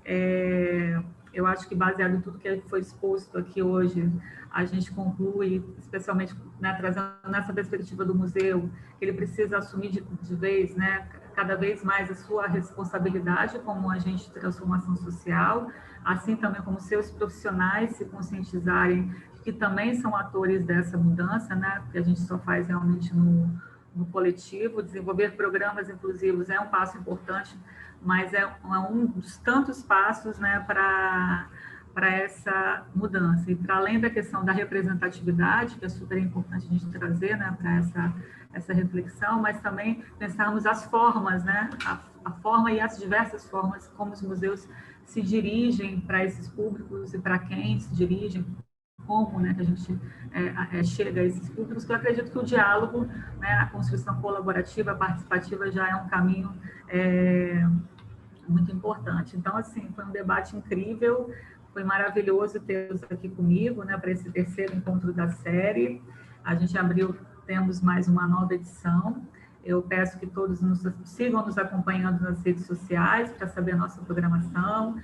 Eu acho que, baseado em tudo que foi exposto aqui hoje, a gente conclui, especialmente, né, trazendo nessa perspectiva do museu, que ele precisa assumir de vez, né, cada vez mais a sua responsabilidade como agente de transformação social, assim também como seus profissionais se conscientizarem que também são atores dessa mudança, né, porque a gente só faz realmente no coletivo. Desenvolver programas inclusivos é um passo importante, mas é um dos tantos passos, né, para essa mudança. E para além da questão da representatividade, que é super importante a gente trazer, né, para essa reflexão, mas também pensarmos as formas, né, a forma e as diversas formas como os museus se dirigem para esses públicos e para quem se dirigem, como, né, que a gente chega a esses públicos, que eu acredito que o diálogo, né, a construção colaborativa, participativa já é um caminho muito importante. Então, assim, foi um debate incrível, foi maravilhoso tê-los aqui comigo, né, para esse terceiro encontro da série. A gente temos mais uma nova edição. Eu peço que todos sigam nos acompanhando nas redes sociais para saber a nossa programação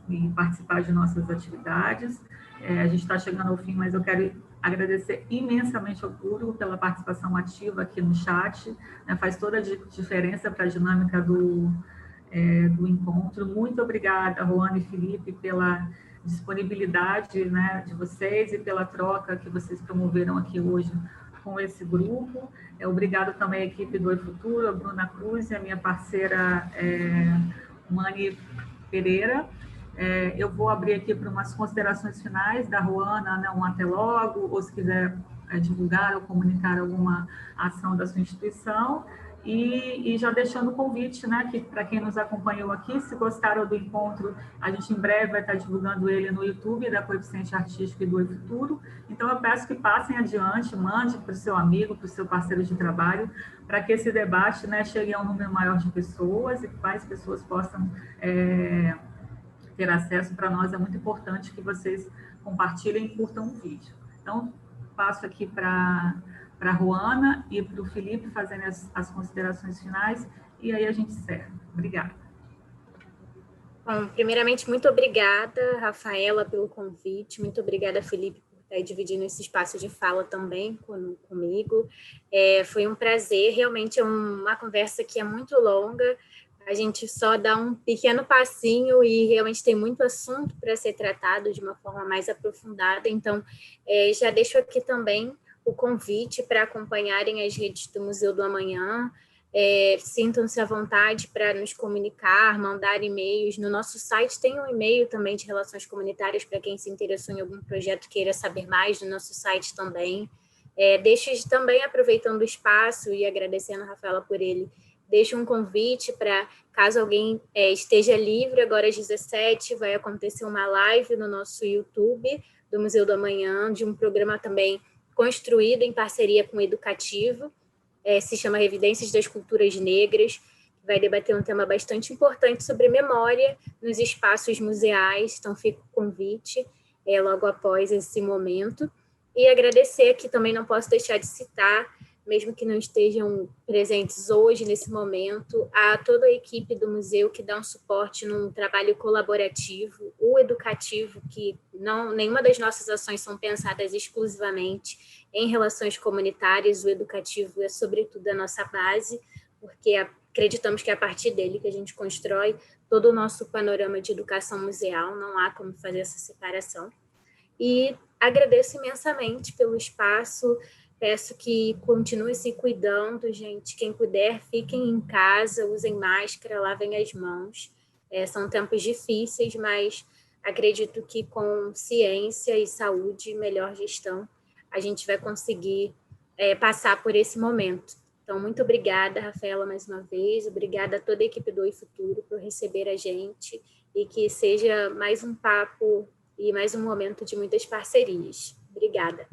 e participar de nossas atividades. A gente está chegando ao fim, mas eu quero agradecer imensamente ao Puro pela participação ativa aqui no chat, né, faz toda a diferença para a dinâmica do encontro. Muito obrigada, Ruana e Felipe, pela disponibilidade, né, de vocês e pela troca que vocês promoveram aqui hoje com esse grupo. Obrigado também à equipe do eFuturo, a Bruna Cruz e a minha parceira Mani Pereira. Eu vou abrir aqui para umas considerações finais da Ruana, né, um até logo, ou se quiser divulgar ou comunicar alguma ação da sua instituição. E já deixando o convite, né, que para quem nos acompanhou aqui, se gostaram do encontro, a gente em breve vai estar divulgando ele no YouTube da Coeficiente Artístico e do eFuturo. Então, eu peço que passem adiante, mande para o seu amigo, para o seu parceiro de trabalho, para que esse debate, né, chegue a um número maior de pessoas e que mais pessoas possam ter acesso. Para nós é muito importante que vocês compartilhem e curtam o vídeo. Então, passo aqui para a Ruana e para o Felipe fazerem as considerações finais, e aí a gente encerra. Obrigada. Bom, primeiramente, muito obrigada, Rafaela, pelo convite. Muito obrigada, Felipe, por estar dividindo esse espaço de fala também comigo. Foi um prazer, realmente é uma conversa que é muito longa. A gente só dá um pequeno passinho e realmente tem muito assunto para ser tratado de uma forma mais aprofundada. Então, já deixo aqui também o convite para acompanharem as redes do Museu do Amanhã. Sintam-se à vontade para nos comunicar, mandar e-mails. No nosso site tem um e-mail também de relações comunitárias para quem se interessou em algum projeto, queira saber mais do nosso site também. Deixo também, aproveitando o espaço e agradecendo a Rafaela por ele, deixo um convite para, caso alguém esteja livre, agora às 17, vai acontecer uma live no nosso YouTube do Museu do Amanhã, de um programa também construído em parceria com o Educativo, se chama Evidências das Culturas Negras, que vai debater um tema bastante importante sobre memória nos espaços museais. Então, fica o convite logo após esse momento. E agradecer aqui, também não posso deixar de citar mesmo que não estejam presentes hoje, nesse momento, a toda a equipe do museu que dá um suporte num trabalho colaborativo, o educativo, que nenhuma das nossas ações são pensadas exclusivamente em relações comunitárias, o educativo é, sobretudo, a nossa base, porque acreditamos que é a partir dele que a gente constrói todo o nosso panorama de educação museal, não há como fazer essa separação. E agradeço imensamente pelo espaço, peço que continue se cuidando, gente. Quem puder, fiquem em casa, usem máscara, lavem as mãos. São tempos difíceis, mas acredito que com ciência e saúde e melhor gestão, a gente vai conseguir passar por esse momento. Então, muito obrigada, Rafaela, mais uma vez. Obrigada a toda a equipe do Oi Futuro por receber a gente e que seja mais um papo e mais um momento de muitas parcerias. Obrigada.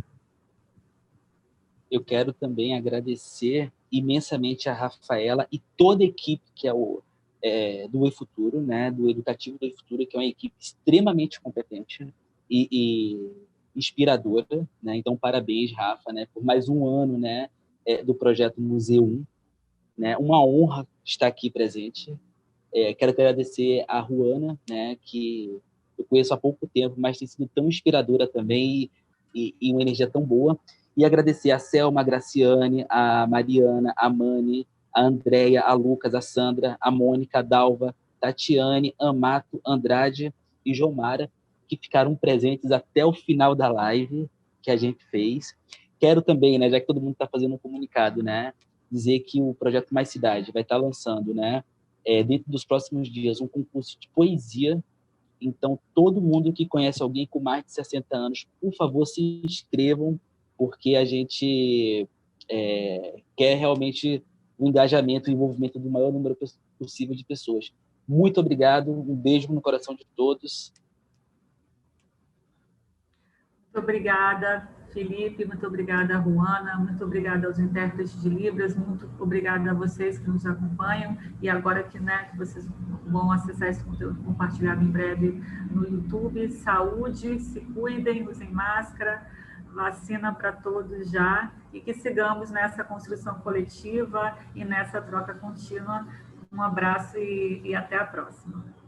Eu quero também agradecer imensamente a Rafaela e toda a equipe que é do Oi Futuro, né, do Educativo do Oi Futuro, que é uma equipe extremamente competente e inspiradora, né? Então, parabéns, Rafa, né, por mais um ano, né, do projeto Museu 1, né? Uma honra estar aqui presente. Quero agradecer a Ruana, né, que eu conheço há pouco tempo, mas tem sido tão inspiradora também e uma energia tão boa. E agradecer a Selma, a Graciane, a Mariana, a Mani, a Andréia, a Lucas, a Sandra, a Mônica, a Dalva, Tatiane, Amato, Andrade e Jomara, que ficaram presentes até o final da live que a gente fez. Quero também, né, já que todo mundo está fazendo um comunicado, né, dizer que o Projeto Mais Cidade vai estar lançando, né, dentro dos próximos dias, um concurso de poesia. Então, todo mundo que conhece alguém com mais de 60 anos, por favor, se inscrevam, porque a gente quer realmente o engajamento e o envolvimento do maior número possível de pessoas. Muito obrigado, um beijo no coração de todos. Muito obrigada, Felipe, muito obrigada, Ruana, muito obrigada aos intérpretes de Libras, muito obrigada a vocês que nos acompanham e agora que, né, que vocês vão acessar esse conteúdo compartilhado em breve no YouTube. Saúde, se cuidem, usem máscara, vacina para todos já e que sigamos nessa construção coletiva e nessa troca contínua. Um abraço e até a próxima.